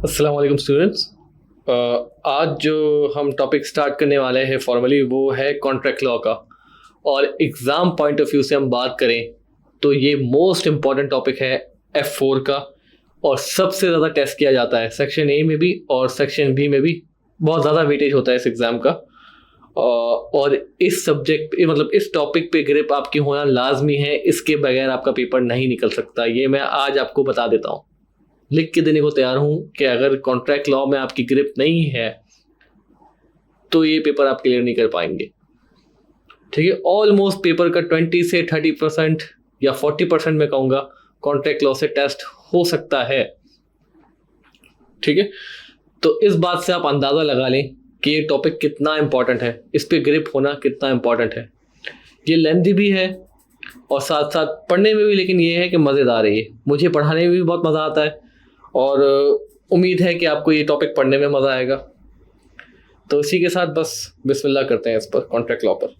अस्सलाम वालेकुम स्टूडेंट्स। आज जो हम टॉपिक स्टार्ट करने वाले हैं फॉर्मली वो है कॉन्ट्रैक्ट लॉ का। और एग्ज़ाम पॉइंट ऑफ व्यू से हम बात करें तो ये मोस्ट इम्पॉर्टेंट टॉपिक है F4 का, और सबसे ज़्यादा टेस्ट किया जाता है सेक्शन ए में भी और सेक्शन बी में भी। बहुत ज़्यादा वेटेज होता है इस एग्ज़ाम का। और इस सब्जेक्ट मतलब इस टॉपिक पे ग्रिप आपकी होना लाजमी है, इसके बगैर आपका पेपर नहीं निकल सकता। ये मैं आज आपको बता देता हूँ, लिख के देने को तैयार हूं कि अगर कॉन्ट्रैक्ट लॉ में आपकी ग्रिप नहीं है तो ये पेपर आप क्लियर नहीं कर पाएंगे। ठीक है, ऑलमोस्ट पेपर का 20 से 30% या 40% मैं कहूँगा कॉन्ट्रैक्ट लॉ से टेस्ट हो सकता है। ठीक है, तो इस बात से आप अंदाज़ा लगा लें कि ये टॉपिक कितना इम्पॉर्टेंट है, इस पर ग्रिप होना कितना इम्पॉर्टेंट है। ये लेंथी भी है और साथ साथ पढ़ने में भी, लेकिन ये है कि मज़ेदार है। ये मुझे पढ़ाने में भी बहुत मज़ा आता है और उम्मीद है कि आपको ये टॉपिक पढ़ने में मज़ा आएगा। तो इसी के साथ बस बिस्मिल्लाह करते हैं इस पर, कॉन्ट्रैक्ट लॉ पर।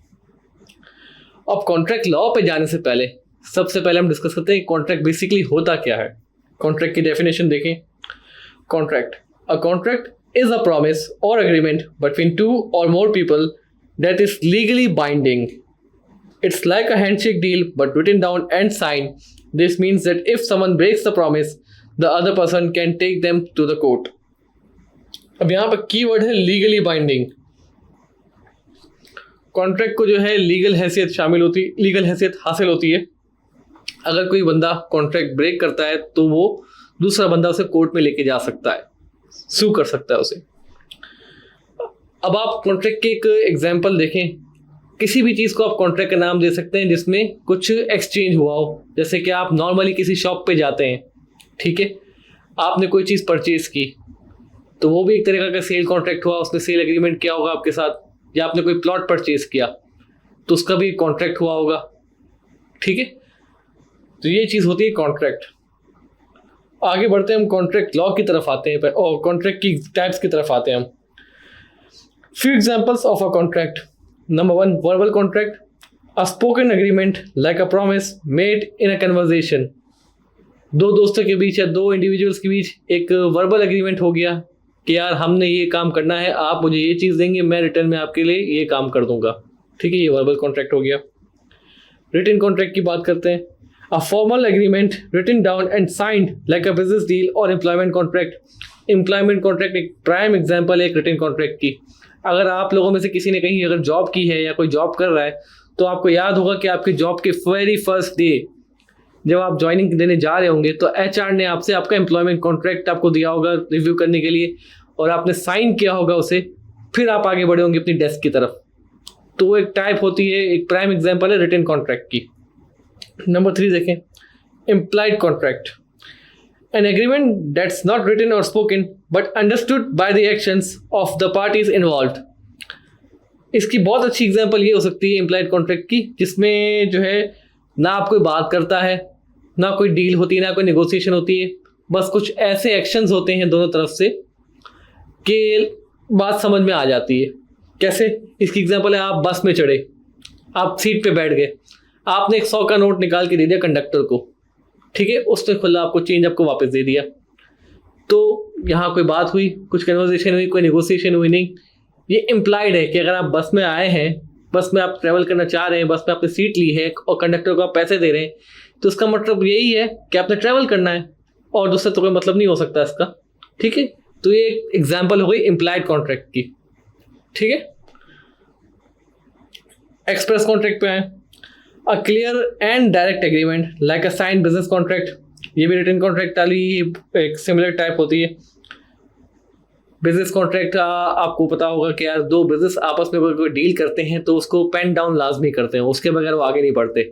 अब कॉन्ट्रैक्ट लॉ पे जाने से पहले सबसे पहले हम डिस्कस करते हैं कि कॉन्ट्रैक्ट बेसिकली होता क्या है। कॉन्ट्रैक्ट की डेफिनेशन देखें। Contract, a contract is a promise और एग्रीमेंट बिटवीन टू और more people that is legally binding. It's like a handshake deal but written down and signed. This means that if someone breaks the promise, the other person can take them to the court. अब यहाँ पर keyword है legally binding. Contract को जो है legal हैसियत शामिल होती, लीगल हैसियत हासिल होती है। अगर कोई बंदा कॉन्ट्रैक्ट ब्रेक करता है तो वो दूसरा बंदा उसे कोर्ट में लेके जा सकता है, सू कर सकता है उसे। अब आप कॉन्ट्रैक्ट के एक एग्जाम्पल देखें। किसी भी चीज़ को आप कॉन्ट्रैक्ट का नाम दे सकते हैं जिसमें कुछ एक्सचेंज हुआ हो। जैसे कि आप नॉर्मली किसी शॉप पे जाते हैं, ठीक है, आपने कोई चीज़ परचेज़ की तो वो भी एक तरीका का सेल कॉन्ट्रैक्ट हुआ, उसने सेल एग्रीमेंट किया होगा आपके साथ। या आपने कोई प्लॉट परचेज़ किया तो उसका भी कॉन्ट्रैक्ट हुआ होगा। ठीक है, तो ये चीज़ होती है कॉन्ट्रैक्ट। आगे बढ़ते हैं, हम कॉन्ट्रैक्ट लॉ की तरफ आते हैं और कॉन्ट्रैक्ट की टाइप्स की तरफ आते हैं हम। Few examples of a contract. Number 1, verbal contract, a spoken agreement like a promise made in a conversation. दो दोस्तों के बीच या दो इंडिविजुअल्स के बीच एक वर्बल एग्रीमेंट हो गया कि यार हमने ये काम करना है, आप मुझे ये चीज़ देंगे, मैं रिटर्न में आपके लिए ये काम कर दूंगा। ठीक है, ये वर्बल कॉन्ट्रैक्ट हो गया। रिटन कॉन्ट्रैक्ट की बात करते हैं। A formal agreement written down and signed like a business deal और एम्प्लॉयमेंट कॉन्ट्रैक्ट। एम्प्लॉयमेंट कॉन्ट्रैक्ट एक प्राइम एग्जाम्पल है एक रिटन कॉन्ट्रैक्ट की। अगर आप लोगों में से किसी ने कहीं अगर जॉब की है या कोई जॉब कर रहा है तो आपको याद होगा कि आपके जॉब के वेरी फर्स्ट डे जब आप ज्वाइनिंग देने जा रहे होंगे तो एचआर ने आपसे आपका एम्प्लॉयमेंट कॉन्ट्रैक्ट आपको दिया होगा रिव्यू करने के लिए, और आपने साइन किया होगा उसे, फिर आप आगे बढ़े होंगे अपनी डेस्क की तरफ। तो वो एक टाइप होती है, एक प्राइम एग्जाम्पल है रिटन कॉन्ट्रैक्ट की। नंबर 3 देखें, implied contract, an agreement that's not written or spoken but understood by the actions of the parties involved. इसकी बहुत अच्छी एग्जांपल ये हो सकती है इम्प्लाइड कॉन्ट्रैक्ट की, जिसमें जो है ना आप कोई बात करता है, ना कोई डील होती है, ना कोई नेगोशिएशन होती है, बस कुछ ऐसे एक्शंस होते हैं दोनों तरफ से कि बात समझ में आ जाती है। कैसे? इसकी एग्जांपल है, आप बस में चढ़े, आप सीट पे बैठ गए, आपने एक 100 का नोट निकाल के दे दिया कंडक्टर को। ठीक है, उसने खुला आपको चेंज आपको वापस दे दिया। तो यहाँ कोई बात हुई, कुछ कन्वर्सेशन हुई, कोई नेगोशिएशन हुई नहीं। ये इम्प्लाइड है कि अगर आप बस में आए हैं, बस में आप ट्रैवल करना चाह रहे हैं, बस में आपने सीट ली है और कंडक्टर को आप पैसे दे रहे हैं, तो उसका मतलब यही है कि आपने ट्रैवल करना है और दूसरा तो कोई मतलब नहीं हो सकता इसका। ठीक है, तो ये एक एग्जाम्पल हो गई इम्प्लाइड कॉन्ट्रैक्ट की। ठीक है, एक्सप्रेस कॉन्ट्रैक्ट पे आए। A clear and direct agreement like a signed business contract, ये भी रिटन कॉन्ट्रैक्ट वाली एक सिमिलर टाइप होती है। बिजनेस कॉन्ट्रैक्ट आपको पता होगा कि यार दो बिजनेस आपस में कोई डील करते हैं तो उसको पेन डाउन लाजमी करते हैं, उसके बगैर वो आगे नहीं बढ़ते।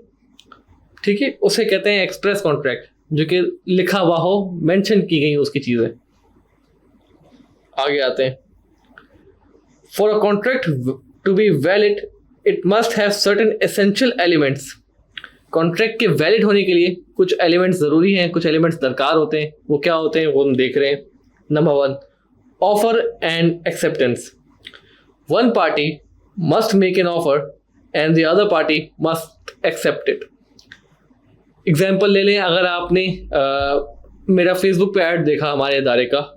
ठीक है, उसे कहते हैं एक्सप्रेस कॉन्ट्रैक्ट, जो कि लिखा हुआ हो, मेंशन की गई उसकी चीज़ें। आगे आते हैं। For a contract to be valid it must have certain essential elements. Contract के वैलिड होने के लिए कुछ एलिमेंट्स ज़रूरी हैं, कुछ एलिमेंट्स दरकार होते हैं। वो क्या होते हैं वो हम देख रहे हैं। Number 1, offer and acceptance. One party must make an offer and the other party must accept it. Example ले लें, अगर आपने मेरा फेसबुक पे ऐड देखा हमारे इदारे का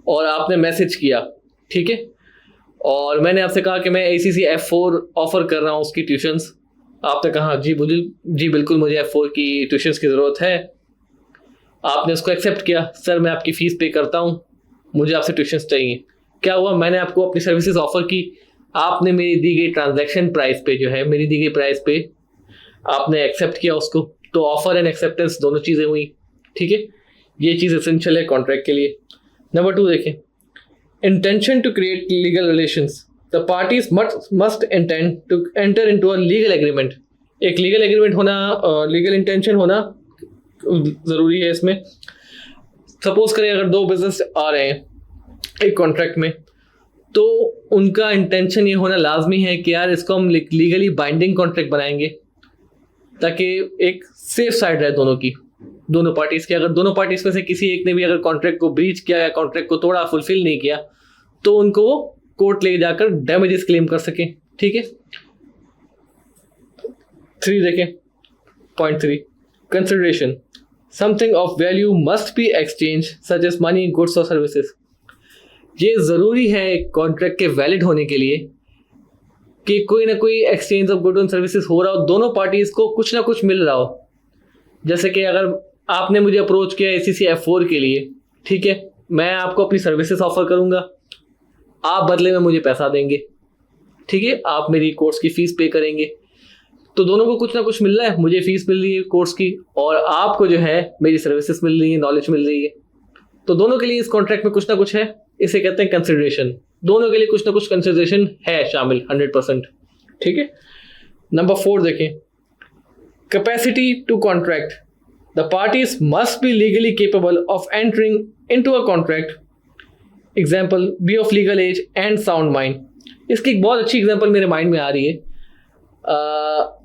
और आपने मैसेज किया, ठीक है, और मैंने आपसे कहा कि मैं ACC F4 ऑफ़र कर रहा हूँ उसकी ट्यूशन्स। आपने कहा जी बिल्कुल मुझे F4 की ट्यूशन्स की ज़रूरत है। आपने उसको एक्सेप्ट किया, सर मैं आपकी फ़ीस पे करता हूँ, मुझे आपसे ट्यूशन्स चाहिए। क्या हुआ, मैंने आपको अपनी सर्विसेज ऑफ़र की, आपने मेरी दी गई ट्रांजैक्शन प्राइस पे जो है, मेरी दी गई प्राइस पे आपने एक्सेप्ट किया उसको, तो ऑफ़र एंड एक्सेप्टेंस दोनों चीज़ें हुई, ठीक है। ये चीज़ एसेंशियल है कॉन्ट्रैक्ट के लिए। नंबर 2 देखें, intention to create legal relations. The parties must intend to enter into a legal agreement. एक लीगल एग्रीमेंट होना, लीगल इंटेंशन होना ज़रूरी है इसमें। सपोज करें अगर दो बिजनेस आ रहे हैं एक कॉन्ट्रैक्ट में, तो उनका इंटेंशन ये होना लाजमी है कि यार इसको हम लीगली बाइंडिंग कॉन्ट्रैक्ट बनाएंगे, ताकि एक सेफ साइड रहे दोनों पार्टीज की। अगर दोनों पार्टीज में से किसी एक ने भी अगर कॉन्ट्रैक्ट को ब्रीच किया या कॉन्ट्रैक्ट को तोड़ा, फुलफिल नहीं किया, तो उनको वो कोर्ट ले जाकर डैमेजेस क्लेम कर सके, ठीक है। 3 देखें, point 3, consideration. Something of value must be exchange such as money, goods और सर्विसेज। ये ज़रूरी है एक कॉन्ट्रैक्ट के वैलिड होने के लिए कि कोई ना कोई exchange of good and services हो रहा हो, दोनों पार्टीज को कुछ ना कुछ मिल रहा हो। जैसे कि अगर आपने मुझे अप्रोच किया ACC F4 के लिए, ठीक है, मैं आपको अपनी सर्विसेज ऑफर करूंगा, आप बदले में मुझे पैसा देंगे, ठीक है, आप मेरी कोर्स की फ़ीस पे करेंगे, तो दोनों को कुछ ना कुछ मिल रहा है। मुझे फ़ीस मिल रही है कोर्स की, और आपको जो है मेरी सर्विसेज मिल रही है, नॉलेज मिल रही है, तो दोनों के लिए इस कॉन्ट्रैक्ट में कुछ ना कुछ है। इसे कहते हैं कंसिडरेशन। दोनों के लिए कुछ ना कुछ कंसिडरेशन है शामिल, 100%, ठीक है। नंबर 4 देखें, capacity to contract. The parties must be legally capable of entering into a contract. Example, be of legal age and sound mind. इसकी एक बहुत अच्छी एग्जाम्पल मेरे माइंड में आ रही है।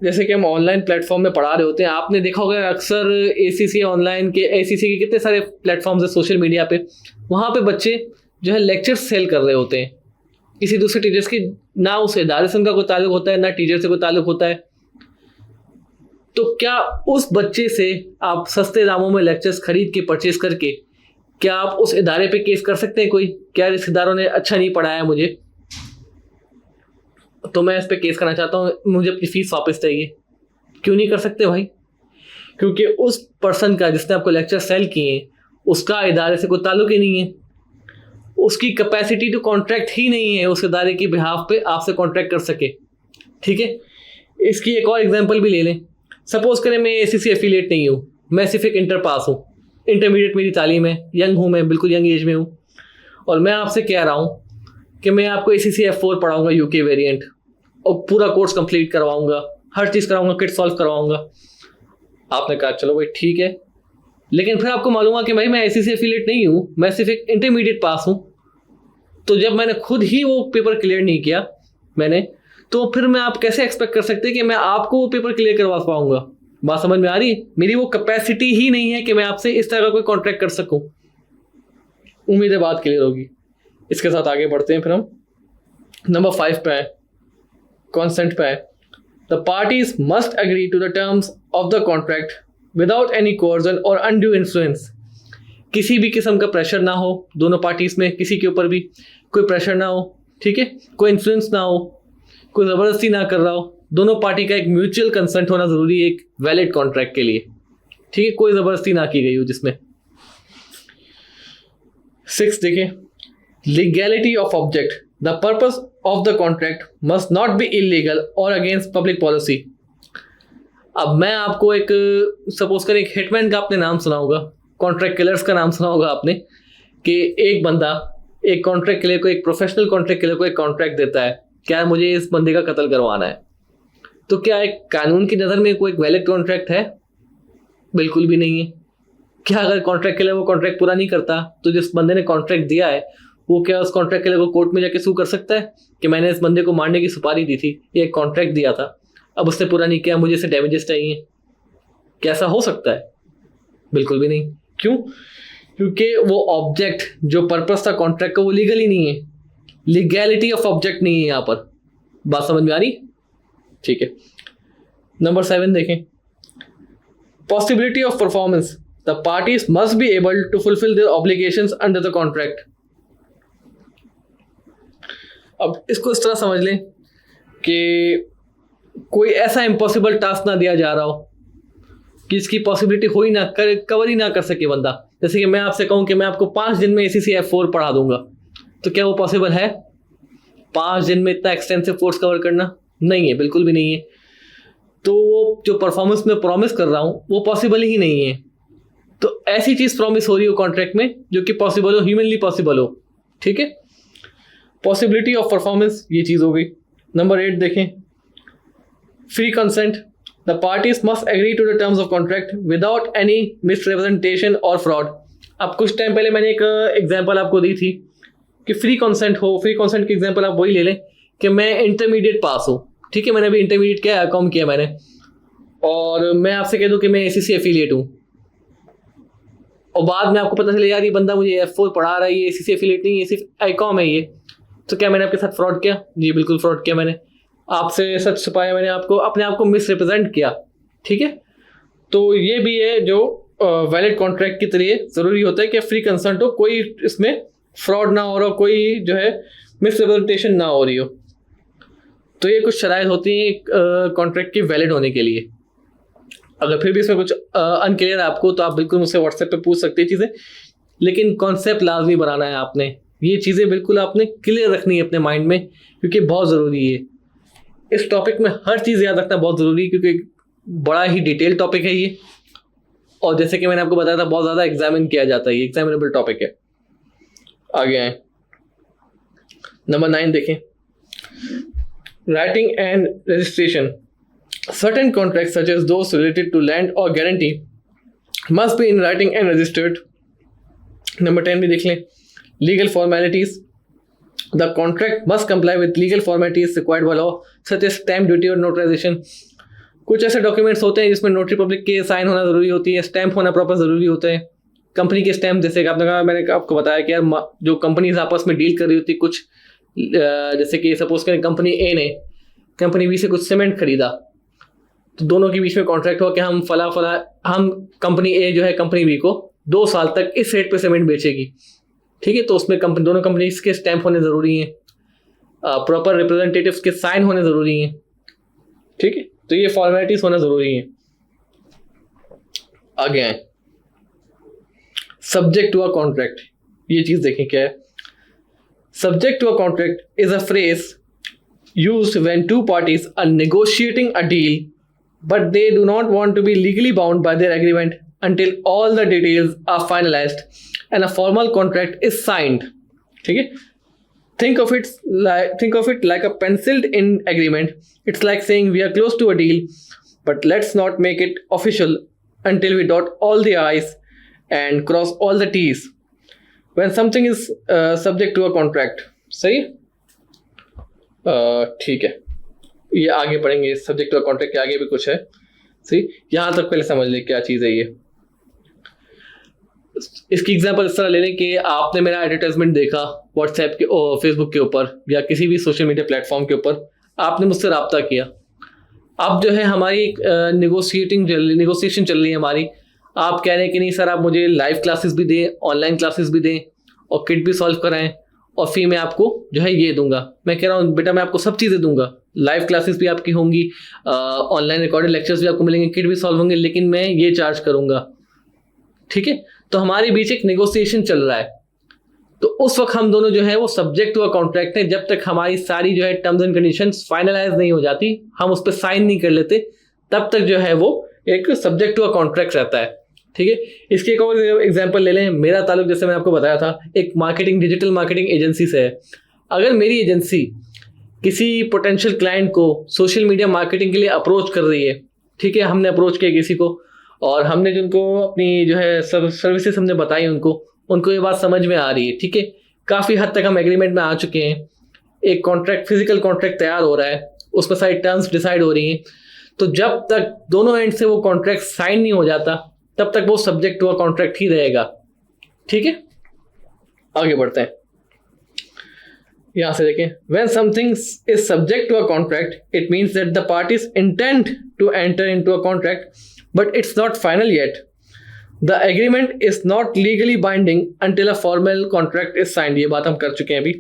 जैसे कि हम ऑनलाइन प्लेटफॉर्म में पढ़ा रहे होते हैं, आपने देखा होगा अक्सर ACC ऑनलाइन के, ACC के कितने सारे प्लेटफॉर्म्स है सोशल मीडिया पे, वहाँ पे बच्चे जो है लेक्चर सेल कर रहे होते हैं किसी दूसरे टीचर्स की, ना उस इदारे से उनका कोई ताल्लुक होता है, ना टीचर से कोई ताल्लुक होता है। तो क्या उस बच्चे से आप सस्ते दामों में लेक्चर्स खरीद के परचेज करके, क्या आप उस इदारे पे केस कर सकते हैं कोई, क्या इस इदारों ने अच्छा नहीं पढ़ाया मुझे, तो मैं इस पे केस करना चाहता हूँ, मुझे अपनी फ़ीस वापस चाहिए? क्यों नहीं कर सकते भाई? क्योंकि उस पर्सन का जिसने आपको लेक्चर सेल किए उसका इदारे से कोई ताल्लुक ही नहीं है, उसकी कैपेसिटी टू कॉन्ट्रैक्ट ही नहीं है उस इदारे की बिहाफ पे आपसे कॉन्ट्रैक्ट कर सके, ठीक है। इसकी एक और एग्जांपल भी ले लें। सपोज करें मैं ACC एफिलिएट नहीं हूँ, मैं सिर्फ एक इंटर पास हूँ, इंटरमीडिएट मेरी तालीम है, यंग हूँ, मैं बिल्कुल यंग एज में हूँ, और मैं आपसे कह रहा हूँ कि मैं आपको ACC F4 पढ़ाऊँगा UK वेरिएंट, और पूरा कोर्स कंप्लीट करवाऊँगा, हर चीज़ कराऊँगा, किट सॉल्व करवाऊँगा। आपने कहा चलो भाई ठीक है, लेकिन फिर आपको मालूम है कि भाई मैं ACC एफिलिएट नहीं हूँ, मैं सिर्फ एक इंटरमीडिएट पास हूँ। तो जब मैंने खुद ही वो पेपर क्लियर नहीं किया तो फिर मैं आप कैसे एक्सपेक्ट कर सकते हैं कि मैं आपको वो पेपर क्लियर करवा पाऊंगा? बात समझ में आ रही है? मेरी वो कैपेसिटी ही नहीं है कि मैं आपसे इस तरह का कोई कॉन्ट्रैक्ट कर सकूं। उम्मीद है बात क्लियर होगी। इसके साथ आगे बढ़ते हैं, फिर हम नंबर 5 पे आए, कॉन्सेंट पे आए। The parties must agree to the terms of the contract without any coercion और अनड्यू इन्फ्लुएंस। किसी भी किस्म का प्रेशर ना हो दोनों पार्टीज में, किसी के ऊपर भी कोई प्रेशर ना हो, ठीक है, कोई इन्फ्लुएंस ना हो, कोई ज़बरदस्ती ना कर रहा हो। दोनों पार्टी का एक म्यूचुअल कंसेंट होना ज़रूरी है एक वैलिड कॉन्ट्रैक्ट के लिए, ठीक है, कोई ज़बरदस्ती ना की गई हो जिसमें। 6 देखें, legality of object. The purpose of the contract must not be illegal और अगेंस्ट पब्लिक पॉलिसी। अब मैं आपको एक, सपोज करें एक हिटमैन का आपने नाम सुना होगा, कॉन्ट्रैक्ट किलर्स का नाम सुना होगा आपने, कि एक बंदा एक कॉन्ट्रैक्ट किलर को, एक प्रोफेशनल कॉन्ट्रैक्ट किलर को एक कॉन्ट्रैक्ट देता है, क्या मुझे इस बंदे का कत्ल करवाना है। तो क्या एक कानून की नज़र में कोई एक वैलिड कॉन्ट्रैक्ट है? बिल्कुल भी नहीं है। क्या अगर कॉन्ट्रैक्ट किलर वो कॉन्ट्रैक्ट पूरा नहीं करता तो जिस बंदे ने कॉन्ट्रैक्ट दिया है वो क्या उस कॉन्ट्रैक्ट किलर को कोर्ट में जाके सू कर सकता है कि मैंने इस बंदे को मारने की सुपारी दी थी, ये एक कॉन्ट्रैक्ट दिया था, अब उसने पूरा नहीं किया, मुझे इसे डैमेजेस चाहिए? क्या ऐसा हो सकता है? बिल्कुल भी नहीं। क्यों? क्योंकि वो ऑब्जेक्ट जो पर्पस था कॉन्ट्रैक्ट का वो लीगल ही नहीं है, लीगैलिटी ऑफ ऑब्जेक्ट नहीं है यहाँ पर। बात समझ में आ रही? ठीक है। नंबर 7 देखें, possibility of performance. The parties must be able to fulfil their obligations under the contract. अब इसको इस तरह समझ लें कि कोई ऐसा इम्पॉसिबल टास्क ना दिया जा रहा हो कि इसकी पॉसिबिलिटी हो ही ना कर, कवर ही ना कर सके बंदा। जैसे कि मैं आपसे कहूं कि मैं आपको 5 दिन में ACC F4 पढ़ा दूंगा, तो क्या वो पॉसिबल है? 5 दिन में इतना एक्सटेंसिव कोर्स कवर करना नहीं है, बिल्कुल भी नहीं है। तो वो जो परफॉर्मेंस में प्रॉमिस कर रहा हूं वो पॉसिबल ही नहीं है। तो ऐसी चीज़ प्रॉमिस हो रही हो कॉन्ट्रैक्ट में जो कि पॉसिबल हो, ह्यूमनली पॉसिबल हो। ठीक है, पॉसिबिलिटी ऑफ परफॉर्मेंस ये चीज़ हो गई। नंबर 8 देखें, free consent. The parties must agree to the terms of contract without any misrepresentation और फ्रॉड। अब कुछ टाइम पहले मैंने एक एग्जांपल आपको दी थी कि फ्री कंसेंट हो। फ्री कंसेंट की एग्जांपल आप वही ले लें कि मैं इंटरमीडिएट पास हूँ, ठीक है, मैंने अभी इंटरमीडिएट किया, कॉम किया मैंने, और मैं आपसे कह दूँ कि मैं ACC एफिलिएट हूँ, और बाद में आपको पता चले यार ये बंदा मुझे F4 पढ़ा रहा है, ये ACC एफिलिएट नहीं, ये सिर्फ ICOM है ये, तो क्या मैंने आपके साथ फ्रॉड किया? जी बिल्कुल फ्रॉड किया मैंने, आपसे सच छुपाया मैंने, आपको अपने आप को मिसरिप्रेजेंट किया। ठीक है, तो ये भी है जो वैलिड कॉन्ट्रैक्ट की तरह ज़रूरी होता है कि फ्री कंसेंट हो, कोई इसमें फ्रॉड ना हो रहा हो, कोई जो है मिसरिप्रेजेंटेशन ना हो रही हो। तो ये कुछ शराइत होती हैं कॉन्ट्रैक्ट की वैलिड होने के लिए। अगर फिर भी इसमें कुछ अनक्लियर है आपको तो आप बिल्कुल मुझसे व्हाट्सएप पे पूछ सकते हैं चीज़ें, लेकिन कॉन्सेप्ट लाजमी बनाना है आपने, ये चीज़ें बिल्कुल आपने क्लियर रखनी है अपने माइंड में, क्योंकि बहुत ज़रूरी है। इस टॉपिक में हर चीज़ याद रखना बहुत ज़रूरी है, क्योंकि बड़ा ही डिटेल टॉपिक है ये, और जैसे कि मैंने आपको बताया था बहुत ज़्यादा एग्जामिन किया जाता है, ये एग्जामिनेबल टॉपिक है। आगे आए, नंबर 9 देखें, writing and registration. Certain contracts such as those related to land or guarantee must be in writing and registered. Number 10 भी देख लें, legal formalities. The contract must comply with legal formalities required by law such as stamp duty और notarization. कुछ ऐसे documents होते हैं जिसमें notary public के साइन होना ज़रूरी होती है, स्टैम्प होना प्रॉपर ज़रूरी होता है, कंपनी के स्टैम्प, जैसे कि आपने कहा, मैंने आपको बताया कि यार जो कंपनीज आपस में डील कर रही होती कुछ, जैसे कि सपोज करें कंपनी A ने कंपनी B से कुछ सीमेंट खरीदा, तो दोनों के बीच में कॉन्ट्रैक्ट हुआ कि हम हम कंपनी A जो है कंपनी B को 2 साल तक इस रेट पे सीमेंट बेचेगी। ठीक है, तो उसमें दोनों कंपनीज के स्टैम्प होने ज़रूरी हैं, प्रॉपर रिप्रेजेंटेटिव्स के साइन होने ज़रूरी हैं। ठीक है, तो ये फॉर्मेलिटीज होना ज़रूरी है। आगे आए, सब्जेक्ट टू अ कॉन्ट्रैक्ट। ये चीज़ देखें क्या है। Subject to a contract is a phrase used when two parties are negotiating a deal but they do not want to be legally bound by their agreement until all the details are finalized and a formal contract is signed. ठीक है, think of it like a penciled in agreement. It's like saying we are close to a deal but let's not make it official until we dot all the I's and cross all the T's when something is subject to a contract. सही, ठीक है, ये आगे पढ़ेंगे, subject और contract के आगे भी कुछ है। सही, यहाँ तक पहले समझ लें क्या चीज़ है ये। इसकी एग्जांपल इस तरह ले लें कि आपने मेरा एडवर्टाइजमेंट देखा व्हाट्सएप के और फेसबुक के ऊपर या किसी भी सोशल मीडिया प्लेटफॉर्म के ऊपर, आपने मुझसे रब्ता किया। अब जो है हमारी नेगोशिएशन चल रही है हमारी, आप कह रहे हैं कि नहीं सर आप मुझे लाइव क्लासेस भी दें, ऑनलाइन क्लासेस भी दें और किट भी सॉल्व कराएं, और फी मैं आपको जो है ये दूंगा। मैं कह रहा हूँ बेटा मैं आपको सब चीज़ें दूंगा, लाइव क्लासेस भी आपकी होंगी, ऑनलाइन रिकॉर्डेड लेक्चर्स भी आपको मिलेंगे, किट भी सॉल्व होंगे, लेकिन मैं ये चार्ज करूंगा। ठीक है, तो हमारे बीच एक नेगोशिएशन चल रहा है, तो उस वक्त हम दोनों जो है वो सब्जेक्ट टू अ कॉन्ट्रैक्ट है। जब तक हमारी सारी जो है टर्म्स एंड कंडीशंस फाइनलाइज नहीं हो जाती, हम उस पर साइन नहीं कर लेते, तब तक जो है वो एक सब्जेक्ट टू अ कॉन्ट्रैक्ट रहता है। ठीक है, इसके एक और एग्जांपल ले लें। मेरा ताल्लुक, जैसे मैंने आपको बताया था, एक डिजिटल मार्केटिंग एजेंसी से है। अगर मेरी एजेंसी किसी पोटेंशियल क्लाइंट को सोशल मीडिया मार्केटिंग के लिए अप्रोच कर रही है, ठीक है, हमने अप्रोच किया किसी को और हमने जिनको अपनी जो है सर्विसेज हमने बताई, उनको ये बात समझ में आ रही है। ठीक है, काफ़ी हद तक हम एग्रीमेंट में आ चुके हैं, एक कॉन्ट्रैक्ट, फिजिकल कॉन्ट्रैक्ट तैयार हो रहा है, उसमें सारी टर्म्स डिसाइड हो रही हैं। तो जब तक दोनों एंड से वो कॉन्ट्रैक्ट साइन नहीं हो जाता, तब तक वो सब्जेक्ट टू अ कॉन्ट्रैक्ट ही रहेगा। ठीक है, आगे बढ़ते हैं। यहां से देखें, when something is subject to a contract, it means that the parties intend to enter into a contract, but it's not final yet. The agreement is not legally binding until a formal contract is signed. ये बात हम कर चुके हैं अभी।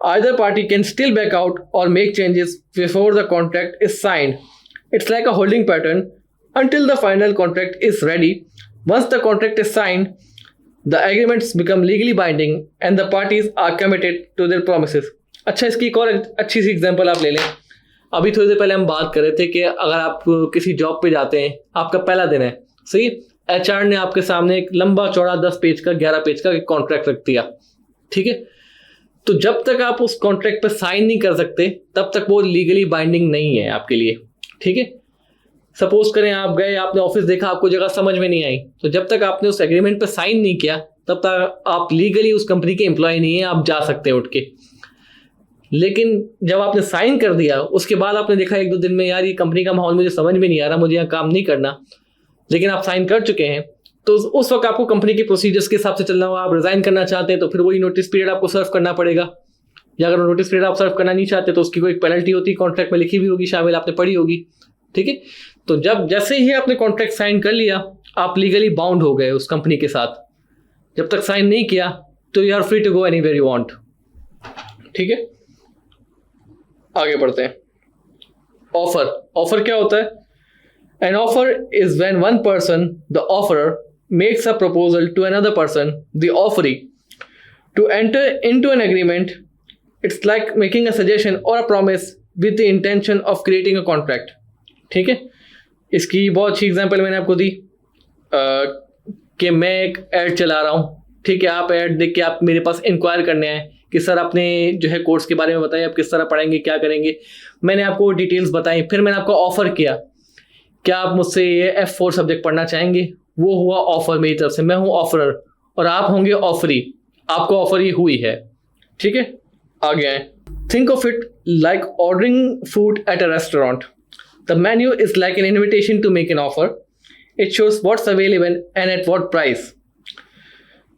Either party can still back out or make changes before the contract is signed. It's like a holding pattern until the final contract is ready. Once the contract is signed, the agreements become legally binding and the parties are committed to their promises. अच्छा, इसकी एक और अच्छी सी example आप ले लें. अभी थोड़ी देर पहले हम बात कर रहे थे कि अगर आप किसी जॉब पे जाते हैं, आपका पहला दिन है, सही, एचआर ने आपके सामने एक लंबा चौड़ा 10 पेज का 11 पेज का एक कॉन्ट्रैक्ट रख दिया, ठीक है. तो जब तक आप उस कॉन्ट्रैक्ट पर साइन नहीं कर सकते तब तक वो लीगली बाइंडिंग नहीं है आपके लिए, ठीक है. सपोज करें आप गए, आपने ऑफिस देखा, आपको जगह समझ में नहीं आई, तो जब तक आपने उस एग्रीमेंट पर साइन नहीं किया तब तक आप लीगली उस कंपनी के एम्प्लॉय नहीं है, आप जा सकते हैं उठ के. लेकिन जब आपने साइन कर दिया, उसके बाद आपने देखा 1-2 दिन में, यार ये कंपनी का माहौल मुझे समझ में नहीं आ रहा, मुझे यहाँ काम नहीं करना, लेकिन आप साइन कर चुके हैं, तो उस वक्त आपको कंपनी के प्रोसीजर्स के हिसाब से चलना होगा. आप रिजाइन करना चाहते हैं तो फिर वही नोटिस पीरियड आपको सर्व करना पड़ेगा, या अगर नोटिस पीरियड आप सर्व करना नहीं चाहते तो उसकी कोई पेनल्टी होती है, कॉन्ट्रैक्ट में लिखी भी होगी, शामिल, आपने पढ़ी होगी, ठीक है. तो जब जैसे ही आपने कॉन्ट्रैक्ट साइन कर लिया, आप लीगली बाउंड हो गए उस कंपनी के साथ. जब तक साइन नहीं किया तो you are free to go anywhere you want, ठीक है. आगे बढ़ते हैं. ऑफर क्या होता है? An offer is when one person, the offerer, makes a proposal to another person, the offeree, to enter into an agreement. It's like making a suggestion or a promise with the intention of creating a contract. ठीक है. इसकी बहुत अच्छी example मैंने आपको दी कि मैं एक ऐड चला रहा हूँ, ठीक है. आप ऐड देख के आप मेरे पास इंक्वायर करने आए कि सर आपने जो है कोर्स के बारे में बताया, आप किस तरह पढ़ेंगे, क्या करेंगे. मैंने आपको डिटेल्स बताई, फिर मैंने आपको ऑफर किया, क्या आप मुझसे ये F4 सब्जेक्ट पढ़ना चाहेंगे. वो हुआ ऑफर मेरी तरफ से, मैं हूँ ऑफरर और आप होंगे ऑफरी, आपको ऑफर ही हुई है, ठीक है. आगे आए. Think of it like ordering food at a restaurant. The menu is like an invitation to make an offer. It shows what's available and at what price.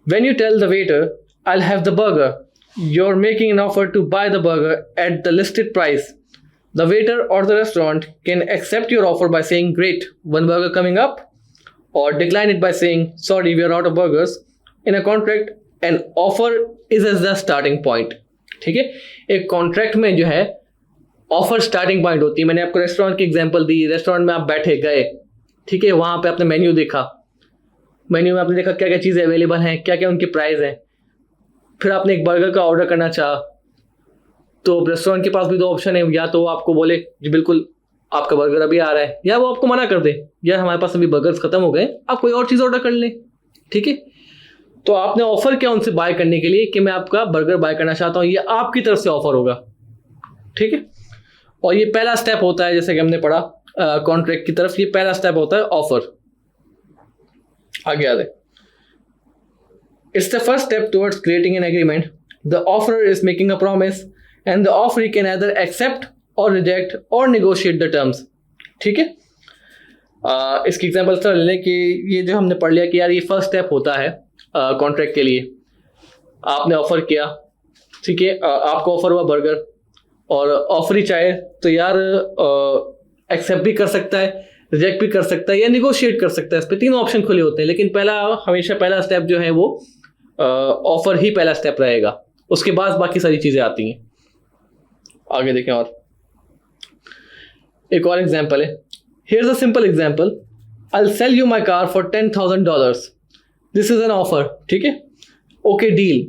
When you tell the waiter I'll have the burger, you're making an offer to buy the burger at the listed price. The waiter or the restaurant can accept your offer by saying, great, one burger coming up, or decline it by saying, sorry, we are out of burgers. In a contract, an offer is as the starting point. ठीक है. एक contract में जो है offer starting point होती है. मैंने आपको रेस्टोरेंट की एग्जांपल दी. रेस्टोरेंट में आप बैठे गए, ठीक है, वहाँ पे आपने मेन्यू देखा, मेन्यू में आपने देखा क्या क्या चीज़ें अवेलेबल हैं, क्या क्या उनके प्राइस हैं. फिर आपने एक बर्गर का ऑर्डर करना चाहा, तो रेस्टोरेंट के पास भी 2 ऑप्शन है. या तो वो आपको बोले जी बिल्कुल आपका बर्गर अभी आ रहा है, या वो आपको मना कर दे, यार हमारे पास अभी बर्गर्स खत्म हो गए, आप कोई और चीज़ ऑर्डर कर लें, ठीक है. तो आपने ऑफर किया उनसे बाय करने के लिए कि मैं आपका बर्गर बाय करना चाहता हूँ, ये आपकी तरफ से ऑफर होगा, ठीक है. और ये पहला स्टेप होता है, जैसे कि हमने पढ़ा कॉन्ट्रैक्ट की तरफ, ये पहला स्टेप होता है ऑफर. आगे आते. It's the first step towards creating an agreement. The offerer is making a promise and the offeree can either accept or reject or negotiate the terms. ठीक है. इसकी एग्जांपल तो ले लें कि ये जो हमने पढ़ लिया कि यार ये फर्स्ट स्टेप होता है कॉन्ट्रैक्ट के लिए. आपने ऑफर किया, ठीक है, आपको ऑफर हुआ बर्गर, और ऑफरी चाहे तो यार एक्सेप्ट भी कर सकता है, रिजेक्ट भी कर सकता है, या निगोशिएट कर सकता है. इस पर 3 ऑप्शन खुले होते हैं, लेकिन हमेशा पहला स्टेप जो है वो ऑफर ही पहला स्टेप रहेगा. उसके बाद बाकी सारी चीज़ें आती हैं. आगे देखें. और एक और एग्जांपल है. Here's a simple example. I'll sell you my car for $10,000. This is an offer. ठीक है. Okay deal.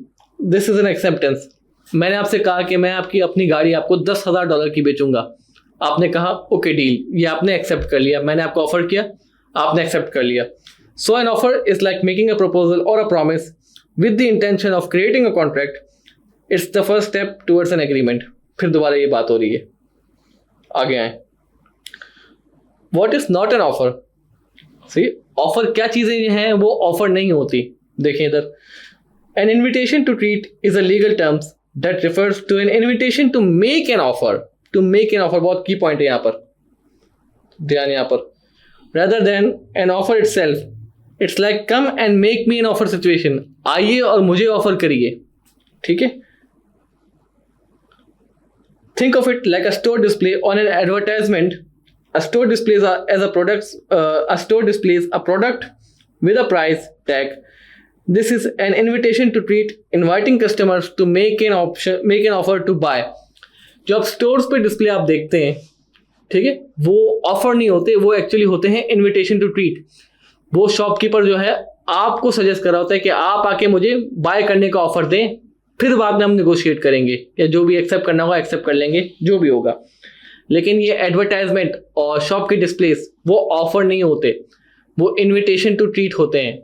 This is an acceptance. मैंने आपसे कहा कि मैं आपकी अपनी गाड़ी आपको $10,000 की बेचूंगा. आपने कहा ओके डील, ये आपने एक्सेप्ट कर लिया. मैंने आपको ऑफर किया, आपने एक्सेप्ट कर लिया. So an offer is like making a proposal or a promise with the intention of creating a contract. It's the first step towards an agreement. फिर दोबारा ये बात हो रही है. आगे आए. What is not an offer? See, offer क्या चीज़ें हैं वो ऑफर नहीं होती. देखिए इधर. An invitation to treat is a legal term that refers to an invitation to make an offer. To make an offer बहुत की पॉइंट है यहाँ पर, ध्यान यहाँ पर. Rather than an offer itself, it's like come and make me an offer situation. आइए और मुझे ऑफर करिए, ठीक है. Think of it like a store display on an advertisement. A store displays a product with a price tag this is an invitation to treat, inviting customers to make an offer to buy. जो आप stores पे display आप देखते हैं, ठीक है, वो offer नहीं होते, वो एक्चुअली होते हैं इन्विटेशन टू ट्रीट। वो शॉपकीपर जो है आपको सजेस्ट कर रहा होता है कि आप आके मुझे बाय करने का ऑफर दें, फिर बाद में हम निगोशिएट करेंगे, या जो भी एक्सेप्ट करना होगा एक्सेप्ट कर लेंगे, जो भी होगा। लेकिन ये एडवर्टाइजमेंट और शॉप के डिस्प्लेस वो ऑफर नहीं होते, वो इन्विटेशन टू ट्रीट होते हैं।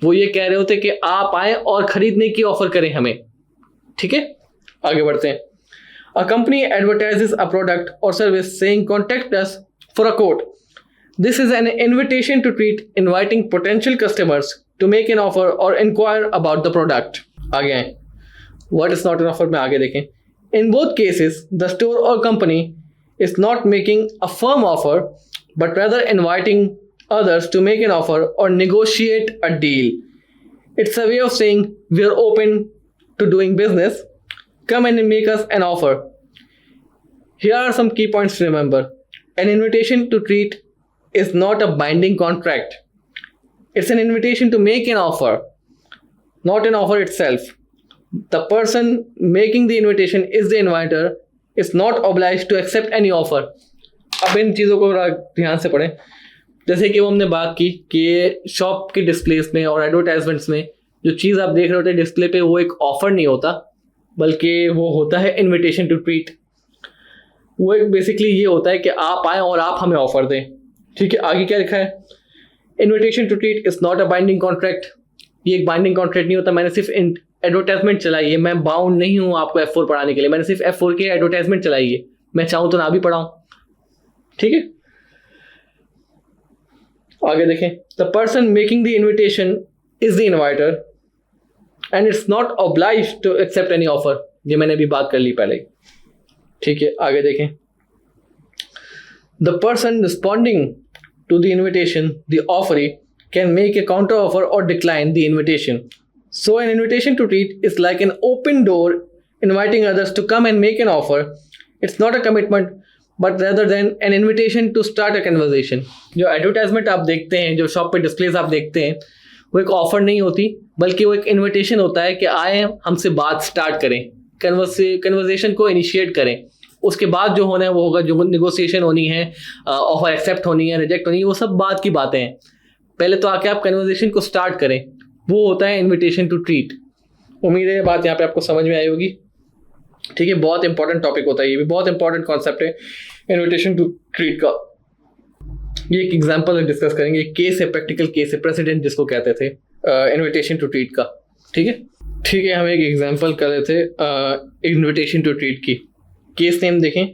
वो ये कह रहे होते हैं कि आप आए और खरीदने की ऑफर करें हमें, ठीक है। आगे बढ़ते हैं। A company advertises a product or service saying contact us for a quote. This is an invitation to treat, inviting potential customers to make an offer or inquire about the product. आगे आए, what is not an offer में आगे देखें। In both cases the store or company is not making a firm offer, but rather inviting others to make an offer or negotiate a deal. It's a way of saying we are open to doing business. Come and make us an offer. Here are some key points to remember. An invitation to treat is not a binding contract. It's an invitation to make an offer, not an offer itself. The person making the invitation is the inviter. Is not obliged to accept any offer. अब इन चीज़ों को ध्यान से पढ़ें। जैसे कि वो हमने बात की कि शॉप के डिस्प्लेस में और एडवर्टाइजमेंट्स में जो चीज़ आप देख रहे होते हैं डिस्प्ले पे, वो एक ऑफर नहीं होता, बल्कि वो होता है इनविटेशन टू ट्रीट। वो एक बेसिकली ये होता है कि आप आएँ और आप हमें ऑफर दें, ठीक है। आगे क्या लिखा है, invitation to treat is not a binding contract. ये एक बाइंडिंग कॉन्ट्रैक्ट नहीं होता। मैंने सिर्फ एडवर्टाइजमेंट चलाई है, मैं बाउंड नहीं हूँ आपको F4 पढ़ाने के लिए, मैंने सिर्फ F4 की एडवर्टाइजमेंट चलाई है, मैं चाहूँ तो ना भी पढ़ाऊँ, ठीक है। आगे देखें, the person making the invitation is the inviter and it's not obliged to accept any offer. ये मैंने अभी बात कर ली पहले, ठीक है। आगे देखें, the person responding to the invitation, the offeree, can make a counter offer और decline the invitation. So an invitation to treat is like an open door inviting others to come and make an offer. It's not a commitment, but rather than an invitation to start a conversation. जो advertisement आप देखते हैं, जो shop पे displace आप देखते हैं, वो एक ऑफर नहीं होती, बल्कि वो एक इन्विटेशन होता है कि आए हमसे बात स्टार्ट करें, कन्वर्सेशन को इनिशिएट करें। उसके बाद जो होना है वो होगा, जो नेगोशिएशन होनी है, ऑफर एक्सेप्ट होनी है, रिजेक्ट होनी है, वो सब बात की बातें हैं। पहले तो आके आप कन्वर्सेशन को स्टार्ट करें, वो होता है इन्विटेशन टू ट्रीट। उम्मीद है ये बात यहाँ पे आपको समझ में आई होगी, ठीक है। बहुत इंपॉर्टेंट टॉपिक होता है, ये भी बहुत इंपॉर्टेंट कॉन्सेप्ट है इन्विटेशन टू ट्रीट का। ये एक एग्जांपल डिस्कस करेंगे, एक केस है, प्रैक्टिकल केस है, प्रेसिडेंट जिसको कहते थे इन्विटेशन टू ट्रीट का, ठीक है। ठीक है, हम एक एग्जांपल कर रहे थे इन्विटेशन टू ट्रीट की। केस नेम देखें,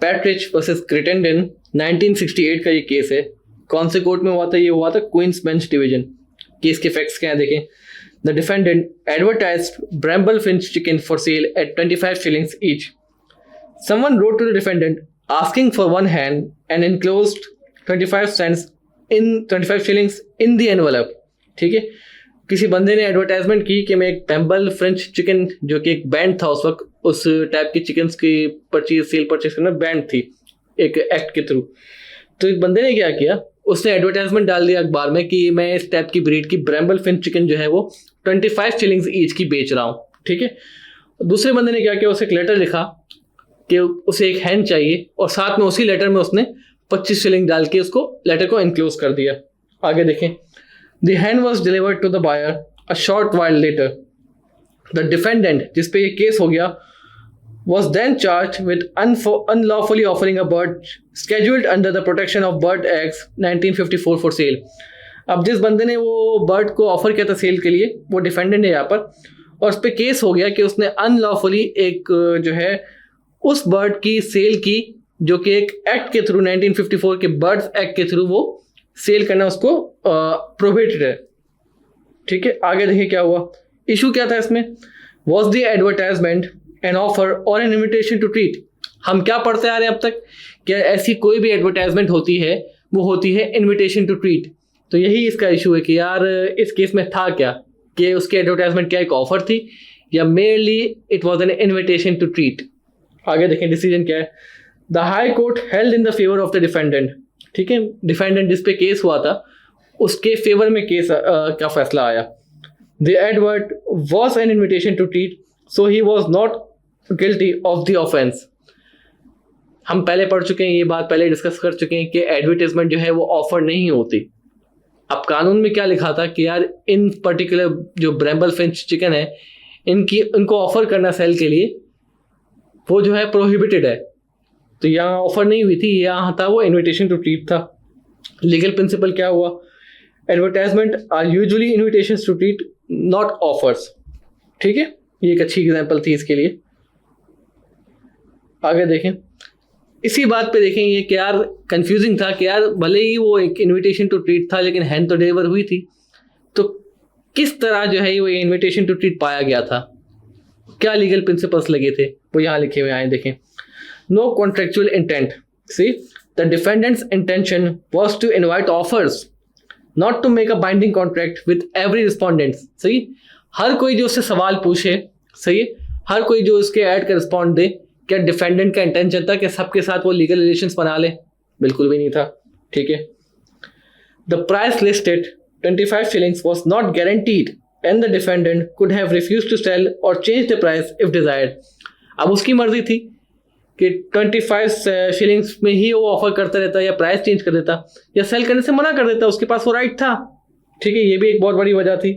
पैट्रिच वर्सेस क्रिटेंडन, 1968 का ये केस है। कौन से कोर्ट में हुआ था? ये हुआ था क्वींस बेंच डिवीजन। केस के फैक्ट्स क्या है देखें। The defendant advertised bramble finch chicken for sale at 25 shillings each. Someone wrote to the defendant asking for one hand and enclosed 25 shillings in the envelope. ठीक है, किसी बंदे ने advertisement की कि मैं एक ब्रैम्बल फ्रेंच चिकन, जो कि एक बैंड था उस वक्त, उस टाइप की चिकन्स की सेल परचेज करना बैंड थी एक एक्ट के थ्रू। तो एक बंदे ने क्या किया, उसने एडवर्टाइजमेंट डाल दिया अखबार में कि मैं इस टाइप की ब्रीड की ब्रैम्बल फिंच चिकन जो है वो 25 shillings ईच की बेच रहा हूँ, ठीक है। दूसरे बंदे ने क्या किया, उसे एक लेटर लिखा कि उसे एक हैन चाहिए, और साथ में उसी लेटर में उसने 25 shilling डाल के उसको लेटर को इनक्लोज कर दिया। आगे देखें, the hen was delivered to the buyer a short while later. The defendant, जिस पे ये केस हो गया, was then charged with unlawfully offering a bird scheduled under the Protection of Bird Act 1954 for sale. अब जिस बंदे ने वो बर्ड को ऑफर किया था सेल के लिए, वो डिफेंडेंट है यहाँ पर, और उस पर केस हो गया कि उसने अनलॉफुली एक जो है उस बर्ड की सेल की, जो कि एक एक्ट के थ्रू 1954 के बर्ड्स एक्ट के थ्रू वो सेल करना उसको प्रोहिबिटेड है, ठीक है। आगे देखिए क्या हुआ, इशू क्या था इसमें। Was the advertisement N offer और एन इन्विटेशन टू ट्रीट। हम क्या पढ़ते आ रहे हैं अब तक, क्या ऐसी कोई भी एडवर्टाइजमेंट होती है वो होती है इन्विटेशन टू ट्रीट। तो यही इसका इशू है कि यार इस केस में था क्या, कि उसकी एडवर्टाइजमेंट क्या एक ऑफर थी या merely it was an invitation to treat. आगे देखें डिसीजन क्या है। The High Court held in the favour of the defendant, ठीक है। डिफेंडेंट जिस पे केस हुआ था उसके फेवर में केस का फैसला आया। The advert was an invitation to treat, so he was not guilty of the offence. हम पहले पढ़ चुके हैं, ये बात पहले डिस्कस कर चुके हैं कि एडवर्टाइजमेंट जो है वो ऑफर नहीं होती। अब कानून में क्या लिखा था कि यार इन पर्टिकुलर जो ब्रैम्बल फिंच चिकन है इनको ऑफर करना सेल के लिए वो जो है प्रोहिबिटेड है। तो यहाँ ऑफर नहीं हुई थी, यहाँ था वो इन्विटेशन टू ट्रीट था। लीगल प्रिंसिपल क्या हुआ, advertisements are usually invitations to treat not offers. ठीक है, ये एक अच्छी एग्जांपल थी इसके लिए। आगे देखें, इसी बात पे देखें ये कि यार कंफ्यूजिंग था कि यार भले ही वो एक इन्विटेशन टू ट्रीट था लेकिन हैंड तो डिलीवर हुई थी, तो किस तरह जो है वो इन्विटेशन टू ट्रीट पाया गया था, क्या लीगल प्रिंसिपल्स लगे थे, वो यहाँ लिखे हुए आए। देखें, no contractual intent, see the defendant's intention was to invite offers not to make a binding contract with every respondent. सही, हर कोई जो उससे सवाल पूछे, सही, हर कोई जो उसके ऐड का रिस्पॉन्ड दे, क्या डिफेंडेंट का इंटेंशन था कि सबके साथ वो लीगल रिलेशंस बना ले? बिल्कुल भी नहीं था। ठीक है, the price listed 25 shillings was not guaranteed and the defendant could have refused to sell or change the price if desired। अब उसकी मर्जी थी कि 25 shillings में ही वो ऑफर करता रहता या प्राइस चेंज कर देता या सेल करने से मना कर देता, उसके पास वो राइट था। ठीक है, ये भी एक बहुत बड़ी वजह थी।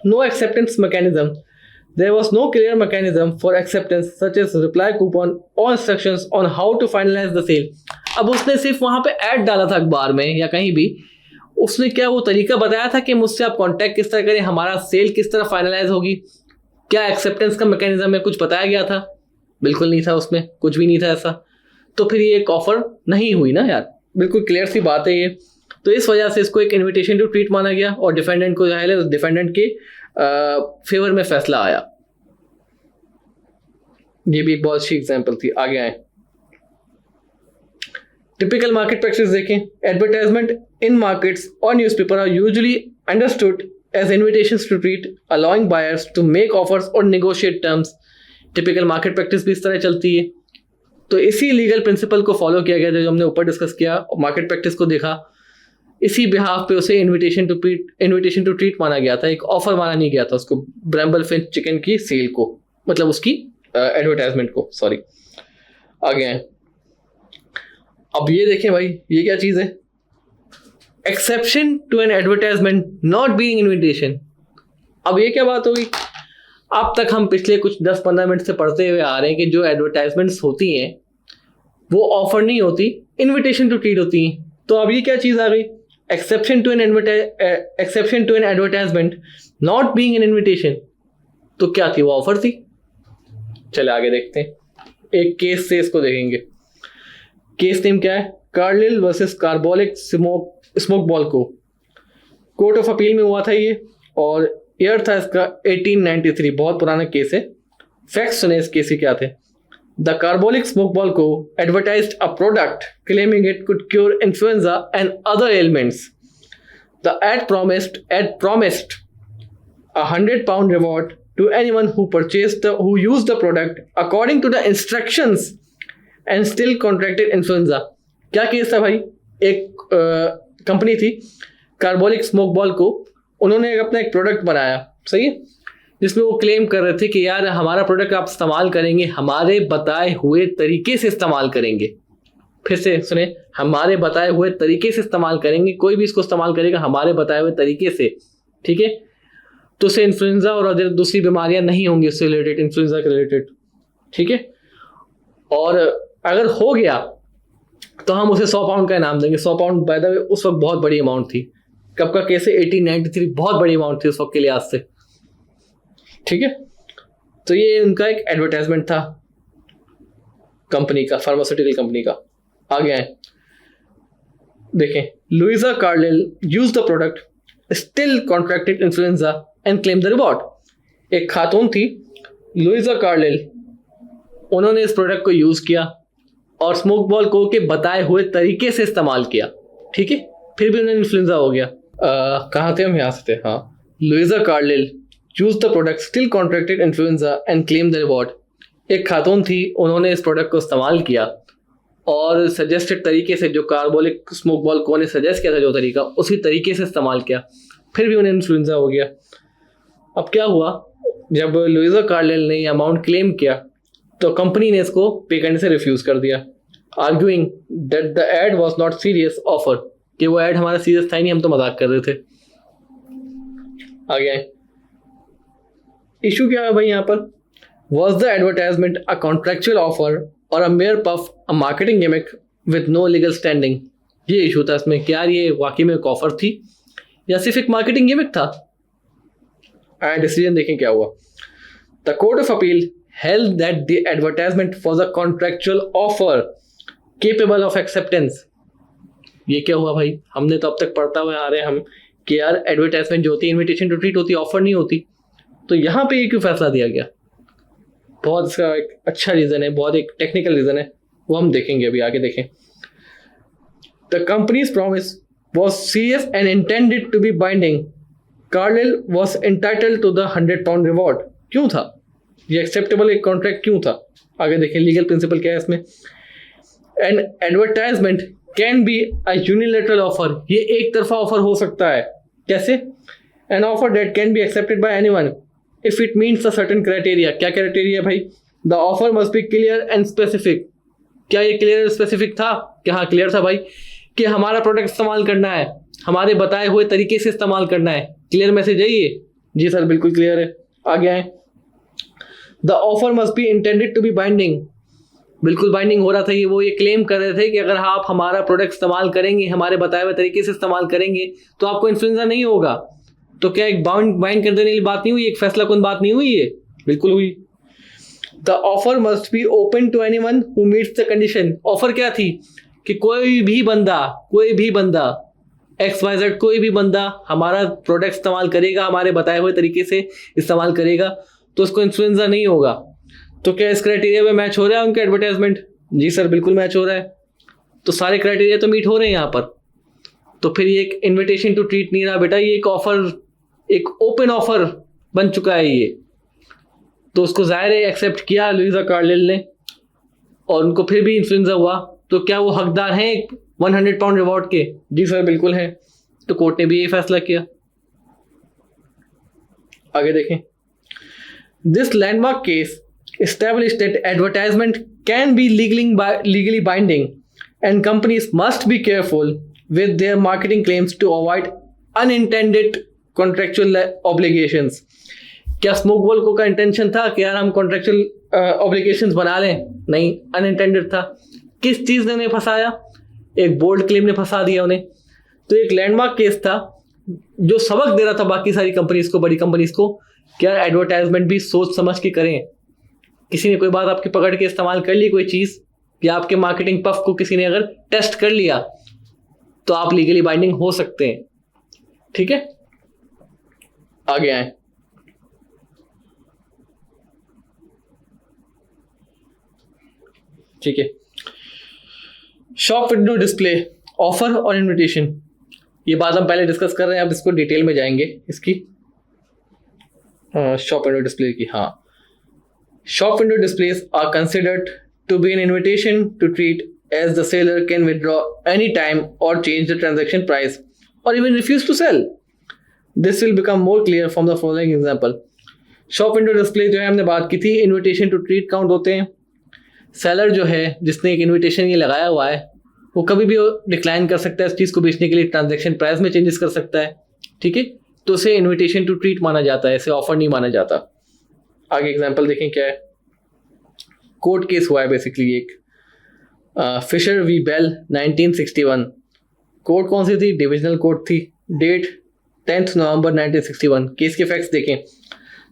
No acceptance mechanism, there was no clear mechanism for acceptance such as reply coupon or instructions on how to finalize the sale। अब उसने सिर्फ वहाँ पे ऐड डाला था अखबार में या कहीं भी, उसने क्या वो तरीका बताया था कि मुझसे आप कांटेक्ट किस तरह करें, हमारा सेल किस तरह फाइनलाइज होगी, क्या एक्सेप्टेंस का मैकेनिज्म है, कुछ बताया गया था? बिल्कुल नहीं था, उसमें कुछ भी नहीं था ऐसा। तो फिर ये एक ऑफर नहीं हुई ना यार, बिल्कुल क्लियर सी बात है ये। तो इस वजह से इसको एक इन्विटेशन टू ट्रीट माना गया और डिफेंडेंट को जो है डिफेंडेंट के फेवर में फैसला आया। ये भी एक बहुत अच्छी एग्जांपल थी। आगे आए, टिपिकल मार्केट प्रैक्टिस देखें। एडवर्टाइजमेंट इन मार्केट्स और newspaper are usually understood as invitations to treat allowing buyers to make offers और negotiate terms. Typical market practice भी इस तरह चलती है। तो इसी लीगल प्रिंसिपल को फॉलो किया गया जो हमने ऊपर डिस्कस किया, मार्केट प्रैक्टिस को देखा, इसी बिहाफ पे उसे इन्विटेशन टू ट्रीट माना गया था, एक ऑफर माना नहीं गया था उसको, ब्रैम्बल फिंच चिकन की सेल को, मतलब उसकी एडवर्टाइजमेंट को, सॉरी। आगे हैं, अब ये देखें भाई, ये क्या चीज़ है, exception to an advertisement not being invitation. अब ये क्या बात होगी? अब तक हम पिछले कुछ 10-15 मिनट से पढ़ते हुए आ रहे हैं कि जो एडवर्टाइजमेंट्स होती हैं वो ऑफर नहीं होती, इन्विटेशन टू ट्रीट होती हैं। तो अब ये क्या चीज़ आ गई, exception to an advertisement not being an invitation. तो क्या थी, वो ऑफर थी। चले आगे देखते हैं, एक केस से इसको देखेंगे। केस नेम क्या है, Carlill versus carbolic Smoke Ball को, कोर्ट ऑफ अपील में हुआ था ये, और ईयर था इसका 1893, बहुत पुराना केस है। फैक्ट्स सुने इस केस के क्या थे। The Carbolic Smoke Ball Co advertised a product claiming it could cure influenza and other elements. The ad promised a £100 reward to anyone who used the product according to the instructions and still contracted influenza। क्या case था भाई, एक company थी carbolic Smoke Ball को, उन्होंने अपना एक product बनाया, सही है, जिसमें वो क्लेम कर रहे थे कि यार हमारा प्रोडक्ट आप इस्तेमाल करेंगे, हमारे बताए हुए तरीके से इस्तेमाल करेंगे। फिर से सुने, हमारे बताए हुए तरीके से इस्तेमाल करेंगे, कोई भी इसको इस्तेमाल करेगा हमारे बताए हुए तरीके से, ठीक है, तो उससे इन्फ्लुएंजा और अदर दूसरी बीमारियां नहीं होंगी उससे रिलेटेड, इन्फ्लुएंजा के रिलेटेड, ठीक है। और अगर हो गया तो हम उसे 100 पाउंड का इनाम देंगे। 100 पाउंड बाय द वे उस वक्त बहुत बड़ी अमाउंट थी। कब का केस है, 1893, बहुत बड़ी अमाउंट थी उस वक्त के लिहाज से, ठीक है। तो ये उनका एक एडवर्टाइजमेंट था कंपनी का, फार्मास्यूटिकल कंपनी का। आगे आए, देखें, Luisa Carlill use the product, still contracted influenza and claim the reward. एक खातून थी लुइजा कार्लिल, उन्होंने इस प्रोडक्ट को यूज किया और स्मोक बॉल को के बताए हुए तरीके से इस्तेमाल किया, ठीक है, फिर भी उन्हें इन्फ्लुएंजा हो गया। कहाँ थे हम, यहाँ से थे, हाँ। Luisa Carlill use the product, still contracted influenza and claim the reward. एक खातून थी, उन्होंने इस प्रोडक्ट को इस्तेमाल किया और सजेस्टेड तरीके से, जो कार्बोलिक स्मोक बॉल को ने सजेस्ट किया था जो तरीका, उसी तरीके से इस्तेमाल किया, फिर भी उन्हें इन्फ्लुएंजा हो गया। अब क्या हुआ, जब लुइसा कार्लिल ने ये अमाउंट क्लेम किया तो कंपनी ने इसको पे करने से रिफ्यूज कर दिया, arguing that the ad was not serious offer, कि वो एड हमारा सीरियस था ही नहीं, हम तो मजाक कर रहे थे। आगे इशू क्या है भाई यहाँ पर, was the advertisement a contractual offer और a mere puff, a marketing gimmick with no legal standing. ये इशू था इसमें, क्या ये वाकई में एक ऑफर थी या सिर्फ एक मार्केटिंग गिमिक था। एंड डिसीजन देखें क्या हुआ। The court of appeal held that the advertisement was a contractual offer capable of acceptance। ये क्या हुआ भाई, हमने तो अब तक पढ़ता हुए आ रहे हैं हम कि यार एडवर्टाइजमेंट जो होती है इनविटेशन टू ट्रीट होती है, ऑफर नहीं होती। तो यहाँ पे ये क्यों फैसला दिया गया, बहुत इसका एक अच्छा रीज़न है, बहुत एक टेक्निकल रीज़न है, वो हम देखेंगे अभी आगे। देखें, the company's promise was serious and intended to be binding, Carlill was entitled to the £100 reward. क्यों था ये एक्सेप्टेबल एक कॉन्ट्रैक्ट, क्यों था? आगे देखें लीगल प्रिंसिपल क्या है इसमें। An advertisement can be a unilateral offer, ये एक तरफा ऑफर हो सकता है। कैसे? An offer that can be accepted by anyone if it meets a certain criteria. क्या क्राइटेरिया भाई? The offer must B clear and specific. क्या ये क्लियर एंड स्पेसिफिक था? क्या हाँ क्लियर था भाई कि हमारा प्रोडक्ट इस्तेमाल करना है, हमारे बताए हुए तरीके से इस्तेमाल करना है। क्लियर मैसेज है ये? जी सर बिल्कुल क्लियर है। आगे आए, the offer must be intended to be binding, बिल्कुल बाइंडिंग हो रहा था। ये वो ये क्लेम कर रहे थे कि अगर आप हमारा प्रोडक्ट इस्तेमाल करेंगे, हमारे बताए हुए तरीके से इस्तेमाल करेंगे तो आपको इन्फ्लुएंजा नहीं होगा। तो क्या एक बाइंड कर देने की बात नहीं हुई, एक फैसला कौन बात नहीं हुई? ये बिल्कुल हुई। The offer must be open to anyone who meets the condition. Offer क्या थी कि कोई भी बंदा XYZ कोई भी बंदा हमारा प्रोडक्ट इस्तेमाल करेगा, हमारे बताए हुए तरीके से इस्तेमाल करेगा तो उसको इन्फ्लुएंजा नहीं होगा। तो क्या इस क्राइटेरिया में मैच हो रहा है उनका एडवर्टाइजमेंट? जी सर बिल्कुल मैच हो रहा है। तो सारे क्राइटेरिया तो मीट हो रहे हैं यहाँ पर। तो फिर ये एक इन्विटेशन टू ट्रीट नहीं रहा बेटा, ये एक ऑफर, एक ओपन ऑफर बन चुका है ये। तो उसको जाहिर है एक्सेप्ट किया लुइसा कार्लिल ने और उनको फिर भी इन्फ्लुएंजा हुआ। तो क्या वो हकदार हैं एक £100 रिवॉर्ड के? जी सर बिल्कुल है। तो कोर्ट ने भी ये फैसला किया। आगे देखें, this landmark case established that advertisement can be legally binding and companies must be careful with their marketing claims to avoid unintended contractual obligations। क्या स्मोक बॉल का इंटेंशन था कि यार हम कॉन्ट्रेक्चुअल ऑब्लिगेशंस बना लें? नहीं, अनइंटेंडेड था। किस चीज़ ने उन्हें फंसाया? एक बोल्ड क्लेम ने फंसा दिया उन्हें। तो एक लैंडमार्क केस था जो सबक दे रहा था बाकी सारी कंपनीज को, बड़ी कंपनीज को, क्या एडवर्टाइजमेंट भी सोच समझ के करें। किसी ने कोई बात आपकी पकड़ के इस्तेमाल कर ली, कोई चीज़, या आपके मार्केटिंग पफ को किसी ने अगर टेस्ट कर लिया तो आप लीगली बाइंडिंग हो सकते हैं। ठीक है, आगे आए। ठीक है, शॉप विंडो डिस्प्ले, ऑफर और इनविटेशन, ये बात हम पहले डिस्कस कर रहे हैं, अब इसको डिटेल में जाएंगे इसकी। शॉप विंडो डिस्प्ले की, हाँ, shop window displays are considered to be an invitation to treat, as the seller can withdraw any time or change the transaction price or even refuse to sell. This will become more clear from the following example. shop window display जो है हमने बात की थी, invitation to treat count होते हैं। Seller जो है जिसने एक इन्विटेशन ये लगाया हुआ है वो कभी भी डिक्लाइन कर सकता है इस चीज़ को बेचने के लिए, ट्रांजेक्शन प्राइस में चेंजेस कर सकता है। ठीक है, तो उसे इन्विटेशन टू ट्रीट माना जाता है, इसे ऑफर नहीं माना जाता। आगे एग्जांपल देखें क्या है। कोर्ट केस हुआ है बेसिकली एक, फिशर वी बेल 1961। कोर्ट कौन सी थी? डिविजनल कोर्ट थी। Date 10 November 1961। केस के फैक्ट्स देखें।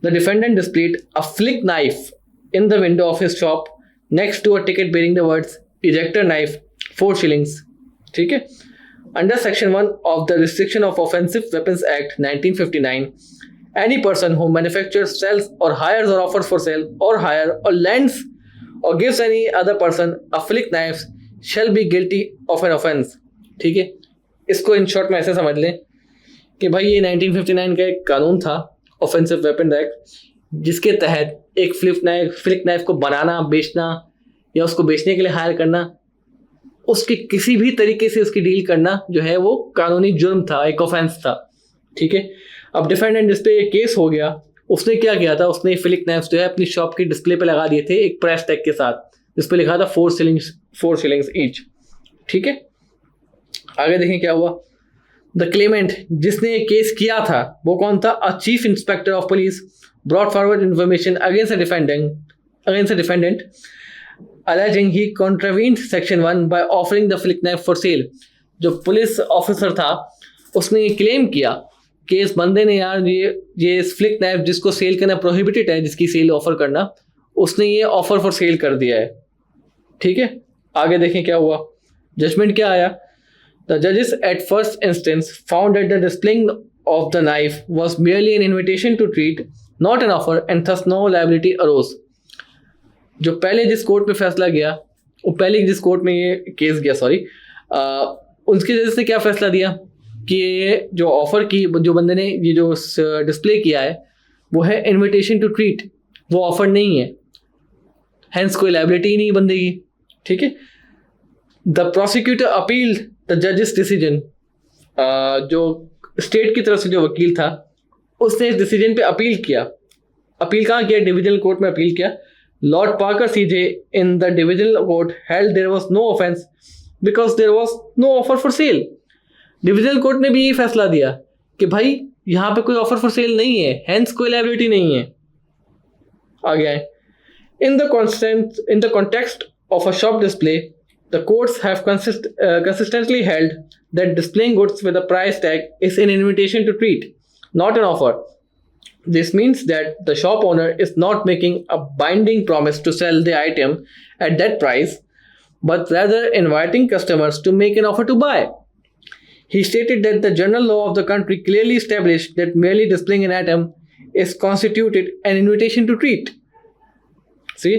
The defendant displayed a flick knife in the window of his shop next to a ticket bearing the words ejector knife 4 shillings। ठीक है, under section 1 of the restriction of offensive weapons act 1959, any person who manufactures, sells or hires or offers for sale or hire or lends or gives any other person a flick knife shall be guilty of an offense। ठीक है, इसको in short में ऐसे समझ लें कि भाई ये 1959 का एक कानून था, ऑफेंसिव वेपन एक्ट, जिसके तहत एक फ्लिक नाइफ को बनाना, बेचना या उसको बेचने के लिए हायर करना, उसके किसी भी तरीके से उसकी डील करना जो है वो कानूनी जुर्म था, एक ऑफेंस था। ठीक है, अब डिफेंडेंट डिस्प्ले केस हो गया उसने क्या किया था, उसने फिलिक नाइफ्स जो है अपनी शॉप की डिस्प्ले पे लगा दिए थे एक प्राइस टैग के साथ, जिस पे लिखा था 4 shillings ईच। ठीक है, आगे देखें क्या हुआ। द क्लेमेंट, जिसने ये केस किया था, वो कौन था? A chief inspector of police brought forward information against a defendant alleging he contravened section 1 by offering the flick knife for sale। जो पुलिस ऑफिसर था उसने ये क्लेम किया कि इस बंदे ने यार ये फ्लिक नाइफ जिसको सेल करना प्रोहिबिटेड है, जिसकी सेल ऑफर करना, उसने ये ऑफर फॉर सेल कर दिया है। ठीक है, आगे देखें क्या हुआ। जजमेंट क्या आया। द जजेस at first instance found that the displaying of the knife was merely an invitation to treat, not an offer, and thus no liability arose। जो पहले जिस कोर्ट में फैसला गया, वो पहले जिस कोर्ट में ये केस गया, उसके जजेस ने क्या फैसला दिया कि ये जो ऑफर की, जो बंदे ने ये जो डिस्प्ले किया है वो है इनविटेशन टू ट्रीट, वो ऑफर नहीं है, हैंस कोई लायबिलिटी नहीं बंदे की। ठीक है, द प्रोसिक्यूटर अपील द जजेस डिसीजन। जो स्टेट की तरफ से जो वकील था उसने इस डिसीजन पे अपील किया। अपील कहाँ किया? डिविजनल कोर्ट में अपील किया। Lord Parker CJ in the divisional court held there was no offense because there was no offer for sale। Divisional court ने भी यही फैसला दिया कि भाई यहाँ पे कोई ऑफर फॉर सेल नहीं है, हैंस कोई लायबिलिटी नहीं है। आगे आए। In the context of a shop display, the courts have consistently held that displaying goods with a price tag is an invitation to treat, not an offer। This means that the shop owner is not making a binding promise to sell the item at that price, but rather inviting customers to make an offer to buy। He stated that the general law of the country clearly established that merely displaying an item is constituted an invitation to treat। See,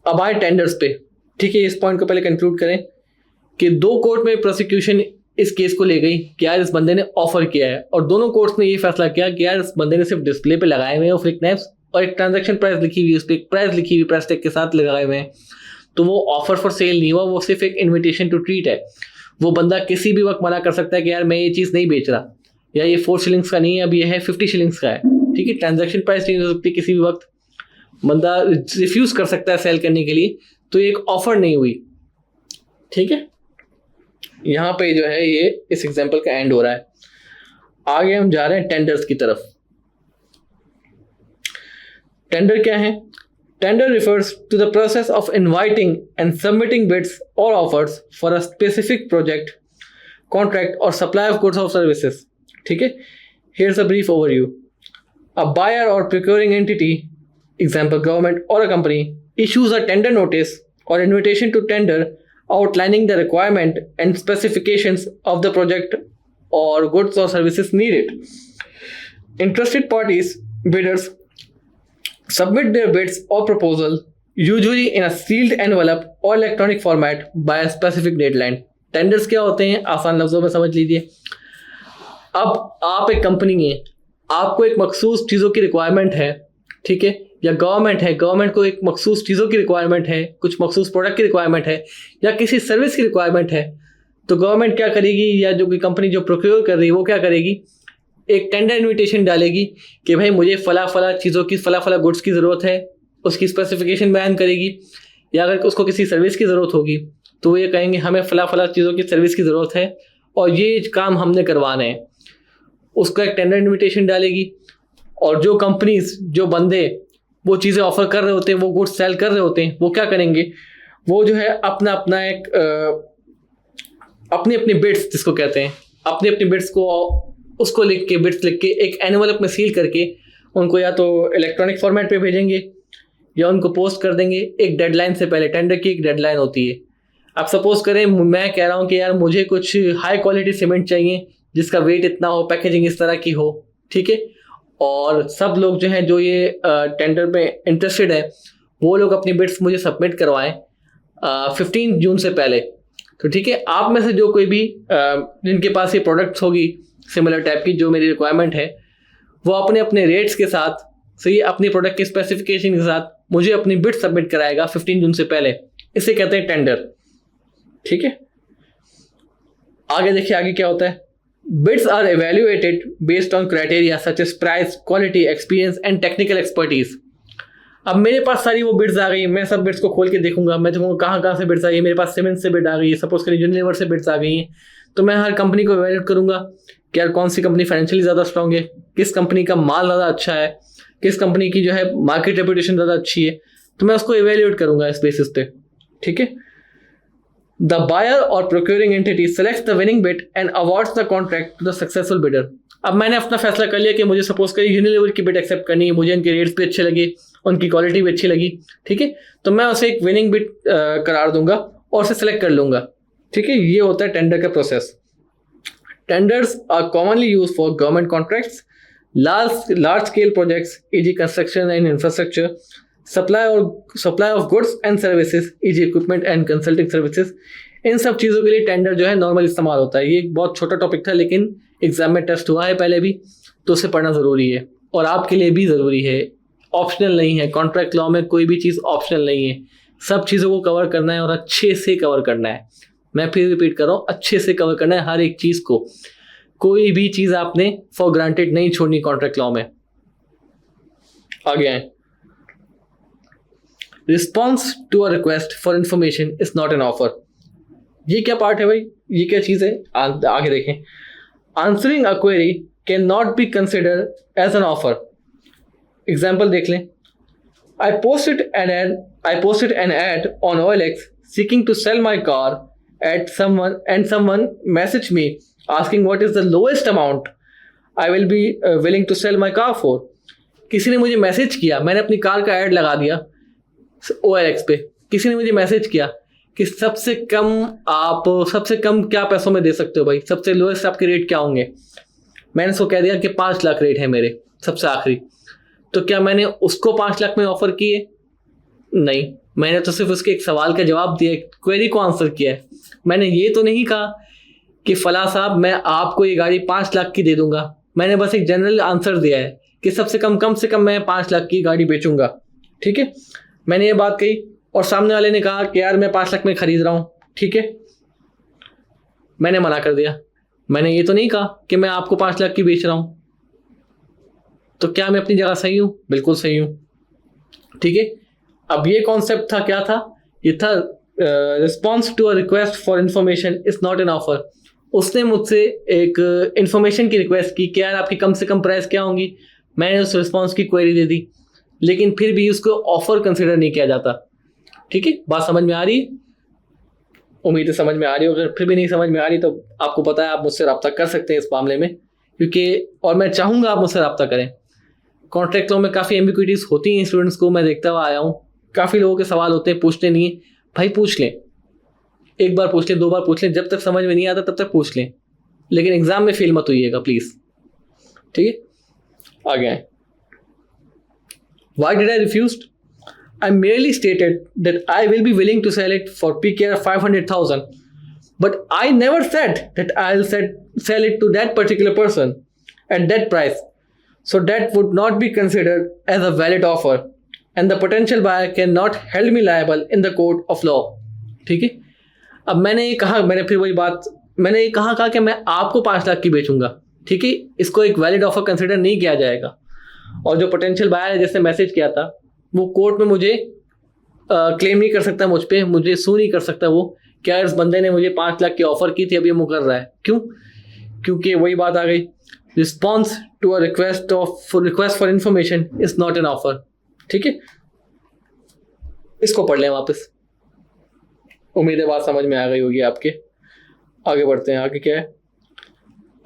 अब आए tenders पे। ठीक है, इस point को पहले conclude करें कि दो कोर्ट में प्रोसिक्यूशन इस केस को ले गई कि यार इस बंदे ने ऑफर किया है, और दोनों कोर्ट्स ने ये फैसला किया कि यार इस बंदे ने सिर्फ डिस्प्ले पे लगाए हुए हैं फ्लिक नाइफ्स, और एक ट्रांजैक्शन प्राइस लिखी हुई है, उस पर एक प्राइस लिखी हुई प्राइस टैग के साथ लगाए हुए हैं, तो वो ऑफर फॉर सेल नहीं हुआ, वो सिर्फ एक इन्विटेशन टू ट्रीट है। वो बंदा किसी भी वक्त मना कर सकता है कि यार मैं ये चीज़ नहीं बेच रहा, या ये 4 shillings का नहीं है, अब ये है 50 shillings का है। ठीक है, ट्रांजैक्शन प्राइस चेंज हो सकती है, किसी भी वक्त बंदा रिफ्यूज़ कर सकता है सेल करने के लिए, तो ये एक ऑफर नहीं हुई। ठीक है, यहाँ पे जो है ये इस एग्जाम्पल का एंड हो रहा है। आगे हम जा रहे हैं टेंडर्स की तरफ। टेंडर क्या है? Tender refers to the process of inviting and submitting bids or offers for a specific project, contract or supply of goods or services। ठीक है, here's a brief overview। A buyer or procuring entity, example government or a company, issues a tender notice or invitation to tender outlining the requirement and specifications of the project or goods or services needed। Interested parties, bidders, submit their bids or proposal usually in a sealed envelope or electronic format by a specific deadline। Tenders क्या होते हैं, आसान लफ्जों में समझ लीजिए। अब आप एक कंपनी है, आपको एक मखसूस चीज़ों की रिक्वायरमेंट है, ठीक है, या गवर्नमेंट है, गवर्नमेंट को एक मखसूस चीज़ों की रिक्वायरमेंट है, कुछ मखसूस प्रोडक्ट की रिक्वायरमेंट है, या किसी सर्विस की रिक्वायरमेंट है, तो गवर्नमेंट क्या करेगी, या जो कोई कंपनी जो प्रोक्योर कर रही है वो क्या करेगी, एक टेंडर इन्विटेशन डालेगी कि भाई मुझे फला फला चीज़ों की, फला फला गुड्स की ज़रूरत है, उसकी स्पेसिफिकेशन बयान करेगी। या अगर उसको किसी सर्विस की ज़रूरत होगी तो वो ये कहेंगे हमें फला फला चीज़ों की सर्विस की ज़रूरत है और ये काम हमने करवाना है, उसका एक टेंडर इन्विटेशन डालेगी। और जो कंपनीज, जो बंदे वो चीज़ें ऑफर कर रहे होते हैं, वो गुड्स सेल कर रहे होते हैं, वो क्या करेंगे, वो जो है अपना अपना एक अपनी अपनी बिड्स जिसको कहते हैं, अपनी अपनी बिड्स को उसको लिख के, बिड्स लिख के एक एनवलप में सील करके उनको या तो इलेक्ट्रॉनिक फॉर्मेट पे भेजेंगे या उनको पोस्ट कर देंगे एक डेडलाइन से पहले। टेंडर की एक डेडलाइन होती है। अब सपोज करें मैं कह रहा हूँ कि यार मुझे कुछ हाई क्वालिटी सीमेंट चाहिए जिसका वेट इतना हो, पैकेजिंग इस तरह की हो, ठीक है, और सब लोग जो हैं जो ये टेंडर में इंटरेस्टेड है वो लोग अपनी बिड्स मुझे सबमिट करवाएं 15 जून से पहले। तो ठीक है, आप में से जो कोई भी जिनके पास ये प्रोडक्ट्स होगी सिमिलर टाइप की जो मेरी रिक्वायरमेंट है, वो अपने अपने रेट्स के साथ, सही, अपनी प्रोडक्ट के स्पेसिफिकेशन के साथ मुझे अपनी बिड सबमिट कराएगा 15 जून से पहले। इसे कहते हैं टेंडर। ठीक है, आगे देखिए आगे क्या होता है। Bids are evaluated based on criteria such as price, quality, experience and technical expertise. अब मेरे पास सारी वो बिड्स आ गई, मैं सब बिड्स को खोल के देखूंगा, मैं देखूंगा कहाँ कहाँ से बिड्स आ गई। मेरे पास सीमेंस से बिड आ गई है, सपोज करिए यूनिलीवर से बिड्स आ गई हैं, तो मैं हर कंपनी को इवेल्यूएट करूंगा कि यार कौन सी कंपनी फाइनेंशियली ज़्यादा स्ट्रांग है, किस कंपनी का माल ज़्यादा अच्छा है, किस कंपनी की जो है मार्केट रेपुटेशन ज़्यादा अच्छी है, तो मैं उसको इवेल्यूएट करूंगा इस बेसिस पे। ठीक है। The buyer or procuring entity selects the winning bid and awards the contract to the successful bidder. अब मैंने अपना फैसला कर लिया कि मुझे सपोज करिए यूनिलीवर की बिड एक्सेप्ट करनी है, मुझे उनके रेट्स भी अच्छे लगे, उनकी क्वालिटी भी अच्छी लगी। ठीक है, तो मैं उसे एक विनिंग बिड करार दूंगा और उसे सेलेक्ट कर लूंगा। ठीक है, ये होता है टेंडर का process. Tenders are commonly use for government contracts, large scale projects e.g. Construction and infrastructure, supply of goods and services e.g. Equipment and consulting services. इन सब चीज़ों के लिए टेंडर जो है नॉर्मल इस्तेमाल होता है। ये एक बहुत छोटा टॉपिक था, लेकिन एग्जाम में टेस्ट हुआ है पहले भी, तो उसे पढ़ना ज़रूरी है और आपके लिए भी ज़रूरी है, ऑप्शनल नहीं है। कॉन्ट्रैक्ट लॉ में कोई भी चीज़ ऑप्शनल नहीं है, सब चीज़ों को कवर करना है और अच्छे से कवर करना है। मैं फिर रिपीट कर रहा हूँ, अच्छे से कवर करना है हर एक चीज़ को, कोई भी चीज़ आपने फॉर ग्रांटेड नहीं छोड़नी कॉन्ट्रैक्ट लॉ में। आगे आए, response to a request for information is not an offer. ये क्या पार्ट है भाई, ये क्या चीज़ है, आगे देखें। Answering a query can not be considered as an offer. Example देख लें। I posted an ad on OLX seeking to sell my car at someone messaged me asking what is the lowest amount I will be willing to sell my car for. किसी ने मुझे message किया, मैंने अपनी car का add लगा दिया OLX पे, किसी ने मुझे मैसेज किया कि सबसे कम क्या पैसों में दे सकते हो भाई, सबसे लोएस्ट आपके रेट क्या होंगे। मैंने उसको कह दिया कि 5 लाख रेट है मेरे सबसे आखिरी। तो क्या मैंने उसको 5 लाख में ऑफर किए? नहीं, मैंने तो सिर्फ उसके एक सवाल का जवाब दिया, क्वेरी को आंसर किया है। मैंने ये तो नहीं कहा कि फला साहब मैं आपको ये गाड़ी 5 लाख की दे दूंगा, मैंने बस एक जनरल आंसर दिया है कि सबसे कम से कम मैं 5 लाख की गाड़ी बेचूंगा। ठीक है, मैंने ये बात कही और सामने वाले ने कहा कि यार मैं 5 लाख में खरीद रहा हूँ। ठीक है, मैंने मना कर दिया, मैंने ये तो नहीं कहा कि मैं आपको 5 लाख की बेच रहा हूँ। तो क्या मैं अपनी जगह सही हूँ? बिल्कुल सही हूँ। ठीक है, अब ये कॉन्सेप्ट था, क्या था? ये था response to a request for information is not an offer. उसने मुझसे एक इंफॉर्मेशन की रिक्वेस्ट की कि यार आपकी कम से कम प्राइस क्या होंगी, मैंने उस रिस्पॉन्स की क्वेरी दे दी, लेकिन फिर भी उसको ऑफर कंसिडर नहीं किया जाता। ठीक है, बात समझ में आ रही? उम्मीद है समझ में आ रही हो। अगर फिर भी नहीं समझ में आ रही तो आपको पता है आप मुझसे रब्ता कर सकते हैं इस मामले में, क्योंकि और मैं चाहूँगा आप मुझसे रब्ता करें। कॉन्ट्रैक्ट लॉ में काफ़ी एम्बिग्विटीज होती हैं स्टूडेंट्स को, मैं देखता हुआ आया हूँ। काफ़ी लोगों के सवाल होते हैं, पूछते नहीं है भाई, पूछ लें, एक बार पूछ लें, 2 बार पूछ लें, जब तक समझ में नहीं आता तब तक पूछ लें, लेकिन एग्जाम में फेल मत होइएगा प्लीज़। ठीक है, आगे आए। Why did I refuse? I merely stated that I will be willing to sell it for PKR 500,000, but I never said that I'll sell it to that particular person at that price. So that would not be considered as a valid offer, and the potential buyer cannot hold me liable in the court of law. ठीक है, अब मैंने ये कहा, मैंने ये कहा कि मैं आपको 5 लाख की बेचूंगा। ठीक है, इसको एक वैलिड ऑफर कंसिडर नहीं किया जाएगा। और जो पोटेंशियल बायर है जिसने मैसेज किया था, वो कोर्ट में मुझे क्लेम नहीं कर सकता, मुझ पर मुझे सू नहीं कर सकता वो, क्या इस बंदे ने मुझे 5 लाख की ऑफर की थी, अभी वो कर रहा है। क्यों? क्योंकि वही बात आ गई, response to a request for information is not an offer. ठीक है, इसको पढ़ लें वापस, उम्मीद है बात समझ में आ गई होगी आपके। आगे बढ़ते हैं, आगे क्या है?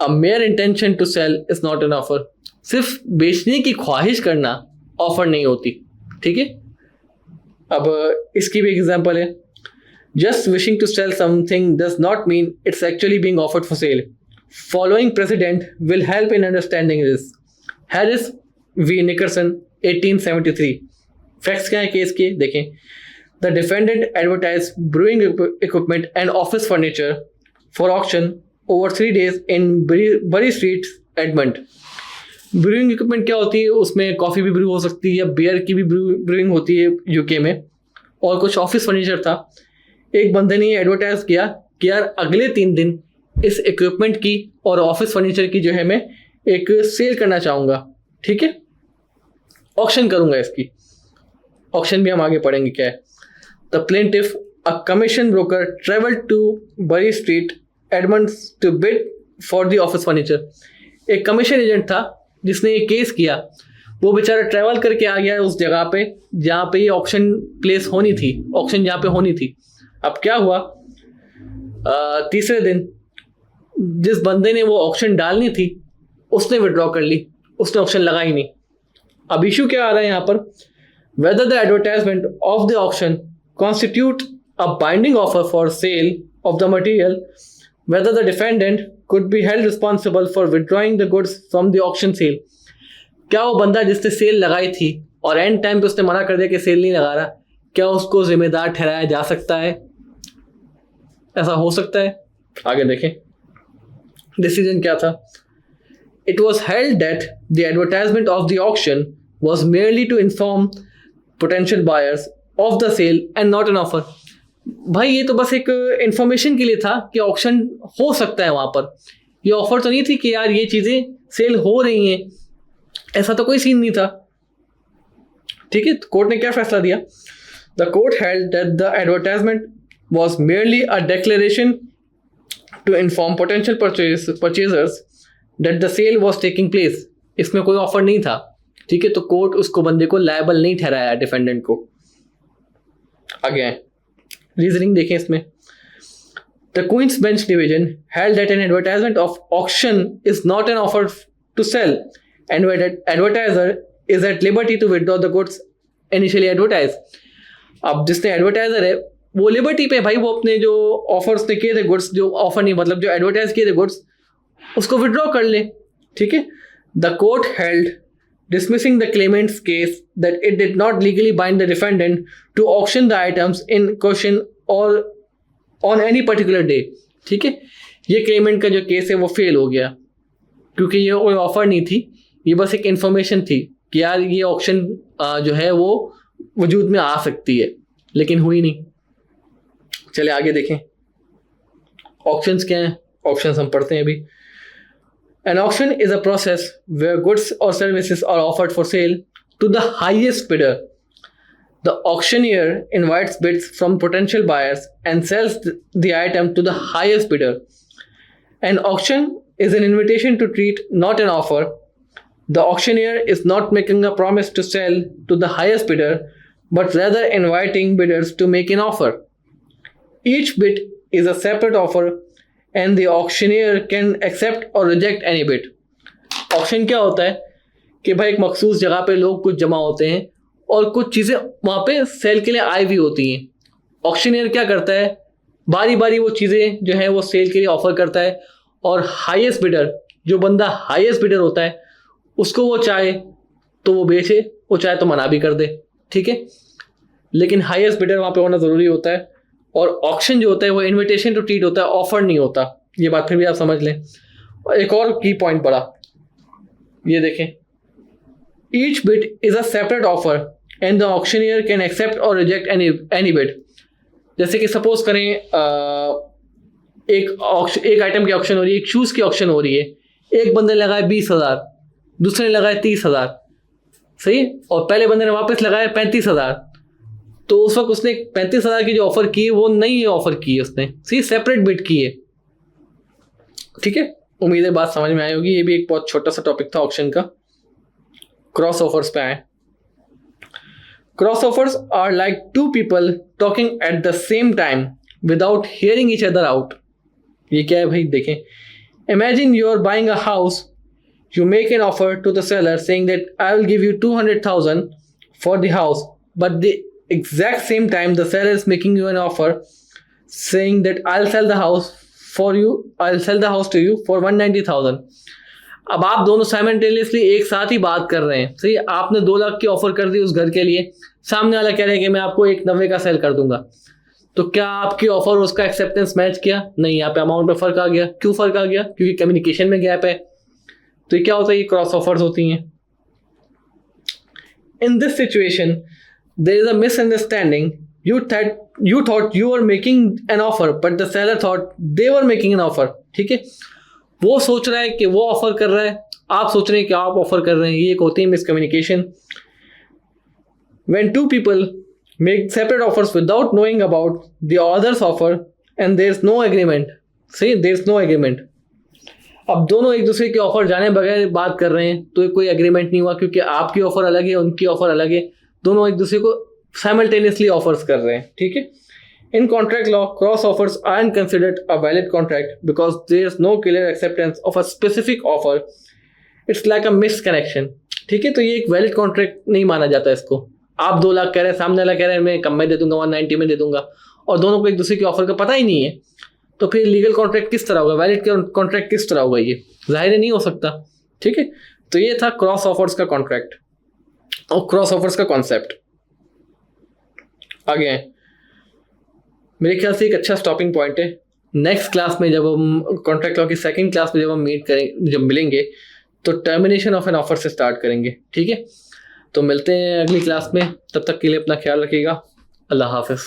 A mere intention to sell is not an offer. सिर्फ बेचने की ख्वाहिश करना ऑफर नहीं होती। ठीक है, अब इसकी भी एग्जांपल है। Just wishing to sell something does not mean it's actually being offered for sale. Following precedent will help in understanding this. Harris v. Nickerson 1873। Facts क्या है केस के देखें। The defendant advertised brewing equipment and office furniture for auction over 3 days in Bury Street, Edmond। Brewing equipment क्या होती है? उसमें coffee भी Bru हो सकती है या बियर की भी ब्रूइंग होती है यूके में, और कुछ ऑफिस फर्नीचर था। एक बंदे ने एडवर्टाइज किया कि यार अगले 3 दिन इस इक्विपमेंट की और ऑफिस फर्नीचर की जो है मैं एक सेल करना चाहूँगा, ठीक है, ऑक्शन करूँगा इसकी। ऑक्शन भी हम आगे पढ़ेंगे क्या है। The plaintiff, a commission broker, travel to Bury Street Edmunds to bid for the office furniture. एक कमीशन एजेंट था जिसने ये केस किया, वो बेचारा ट्रैवल करके आ गया उस जगह पे जहाँ पे ये ऑक्शन प्लेस होनी थी, ऑक्शन जहाँ पे होनी थी। अब क्या हुआ, तीसरे दिन जिस बंदे ने वो ऑक्शन डालनी थी उसने विड्रॉ कर ली, उसने ऑक्शन लगाई नहीं। अब इशू क्या आ रहा है यहाँ पर, whether the advertisement of the auction constitute a binding offer for sale of the material, whether the defendant could be held responsible for withdrawing the goods from the auction sale. क्या वो बंदा जिसने cell लगाई थी और and time पे उसने मना कर दिया कि सेल नहीं लगा रहा, क्या उसको जिम्मेदार ठहराया जा सकता है? ऐसा हो सकता है? आगे देखें डिसीजन क्या था। It was held that the advertisement of the auction was merely to inform potential buyers of the sale and not an offer. भाई ये तो बस एक इंफॉर्मेशन के लिए था कि ऑक्शन हो सकता है वहां पर, ये ऑफर तो नहीं थी कि यार ये चीजें सेल हो रही हैं, ऐसा तो कोई सीन नहीं था, ठीक है। कोर्ट ने क्या फैसला दिया, the court held that the advertisement was merely a declaration to inform potential purchasers that the sale was taking place. इसमें कोई ऑफर नहीं था, ठीक है, तो कोर्ट उसको बंदे को लायबल नहीं ठहराया, डिफेंडेंट को। आगे रीजनिंग देखें इसमें। The Queen's bench Division held that an advertisement of auction is not an offer to sell and advertiser is at liberty to withdraw the goods initially advertised। अब जिसने एडवर्टाइजर है वो लिबर्टी पे भाई, वो अपने जो ऑफर्स ने किए थे गुड्स, जो ऑफर नहीं मतलब जो एडवर्टाइज किए थे गुड्स, उसको विड्रॉ कर ले, ठीक है। The court held dismissing the claimant's case that it did not legally bind the defendant to auction the items in question or on any particular day, ठीक है। ये क्लेमेंट का जो केस है वो फेल हो गया क्योंकि ये कोई ऑफर नहीं थी, ये बस एक इन्फॉर्मेशन थी कि यार ये ऑक्शन जो है वो वजूद में आ सकती है, लेकिन हुई नहीं। चले आगे देखें ऑक्शंस क्या हैं। ऑक्शंस हम पढ़ते हैं अभी। An auction is a process where goods और services are offered for sale to the highest bidder. The auctioneer invites bids from potential buyers and sells the item to the highest bidder. An auction is an invitation to treat, not an offer. The auctioneer is not making a promise to sell to the highest bidder, but rather inviting bidders to make an offer. Each bid is a separate offer and the auctioneer can accept or reject any bid. Auction क्या होता है कि भाई एक मखसूस जगह पे लोग कुछ जमा होते हैं और कुछ चीज़ें वहाँ पे सेल के लिए आई हुई होती हैं। ऑक्शनियर क्या करता है, बारी बारी वो चीज़ें जो है वो सेल के लिए ऑफर करता है और हाईएस्ट बिडर, जो बंदा हाईएस्ट बिडर होता है उसको वो चाहे तो वो बेचे, वो चाहे तो मना भी कर दे, ठीक है। लेकिन हाईएस्ट बिडर वहाँ पे होना ज़रूरी होता है। और ऑक्शन जो होता है वो इनविटेशन टू ट्रीट होता है, ऑफर नहीं होता। ये बात फिर भी आप समझ लें। और एक और की पॉइंट पड़ा, ये देखें, each bid is a separate offer and the auctioneer can accept or reject any bid. जैसे कि सपोज करें एक आइटम की ऑक्शन हो रही है, एक शूज़ की ऑक्शन हो रही है, एक बंदे ने लगाया 20,000, दूसरे ने लगाया 30,000, सही, और पहले बंदे ने वापस लगाया 35,000। तो उस वक्त उसने 35,000 की जो ऑफर की है वो नहीं ऑफर की है उसने, सही, सेपरेट बिड की है, ठीक है। उम्मीद है बात समझ में आई होगी। ये भी एक बहुत छोटा सा टॉपिक था ऑक्शन का। क्रॉस ऑफर्स पे आए। Cross offers are like two people talking at the same time without hearing each other out. ये क्या है भाई, देखें। Imagine you are buying a house, you make an offer to the seller saying that I will give you 200,000 for the house, but the exact same time the seller is making you an offer saying that I will sell the house for you, I will sell the house to you for 190,000। अब आप दोनों simultaneously एक साथ ही बात कर रहे हैं, सही। आपने 2 लाख की ऑफर कर दी उस घर के लिए, सामने वाला कह रहे हैं कि मैं आपको 190 का सेल कर दूंगा। तो क्या आपकी ऑफर उसका एक्सेप्टेंस मैच किया? नहीं, यहाँ पे अमाउंट में फर्क आ गया। क्यों फर्क आ गया? क्योंकि कम्युनिकेशन में गैप है। तो ये क्या होता है, ये क्रॉस ऑफर्स होती हैं। In this situation there is a misunderstanding. You thought you were making an offer, but the seller thought they were making an offer. ठीक है, वो सोच रहा है कि वो ऑफर कर रहा है, आप सोच रहे हैं कि आप ऑफर कर रहे हैं, ये एक होती है miscommunication. When two people make separate offers without knowing about the other's offer and there's no agreement, see there's no agreement, अब दोनों एक दूसरे के ऑफर जाने बगैर बात कर रहे हैं तो कोई एग्रीमेंट नहीं हुआ, क्योंकि आपकी ऑफर अलग है, उनकी ऑफर अलग है, दोनों एक दूसरे को साइमल्टेनियसली ऑफर्स कर रहे हैं। ठीक है, in contract law cross offers are considered a valid contract because there is no clear acceptance of a specific offer, it's like a missed connection. ठीक है, तो ये एक वैलिड कॉन्ट्रैक्ट नहीं माना जाता इसको। आप 2 लाख कह रहे हैं, सामने वाला कह रहे हैं मैं कम में दे दूंगा, 190 में दे दूंगा, और दोनों को एक दूसरे की ऑफर का पता ही नहीं है, तो फिर लीगल कॉन्ट्रैक्ट किस तरह होगा, वैलिड कॉन्ट्रैक्ट किस तरह होगा, ये जाहिर नहीं हो सकता। ठीक है, तो ये था क्रॉस ऑफर्स का कॉन्ट्रैक्ट और क्रॉस ऑफर्स का कॉन्सेप्ट। आगे मेरे ख्याल से एक अच्छा स्टॉपिंग पॉइंट है। नेक्स्ट क्लास में जब हम कॉन्ट्रैक्ट लॉ की सेकंड क्लास में जब हम मीट करें, जब मिलेंगे, तो टर्मिनेशन ऑफ एन ऑफर से स्टार्ट करेंगे। ठीक है, तो मिलते हैं अगली क्लास में, तब तक के लिए अपना ख्याल रखिएगा। अल्लाह हाफिज़।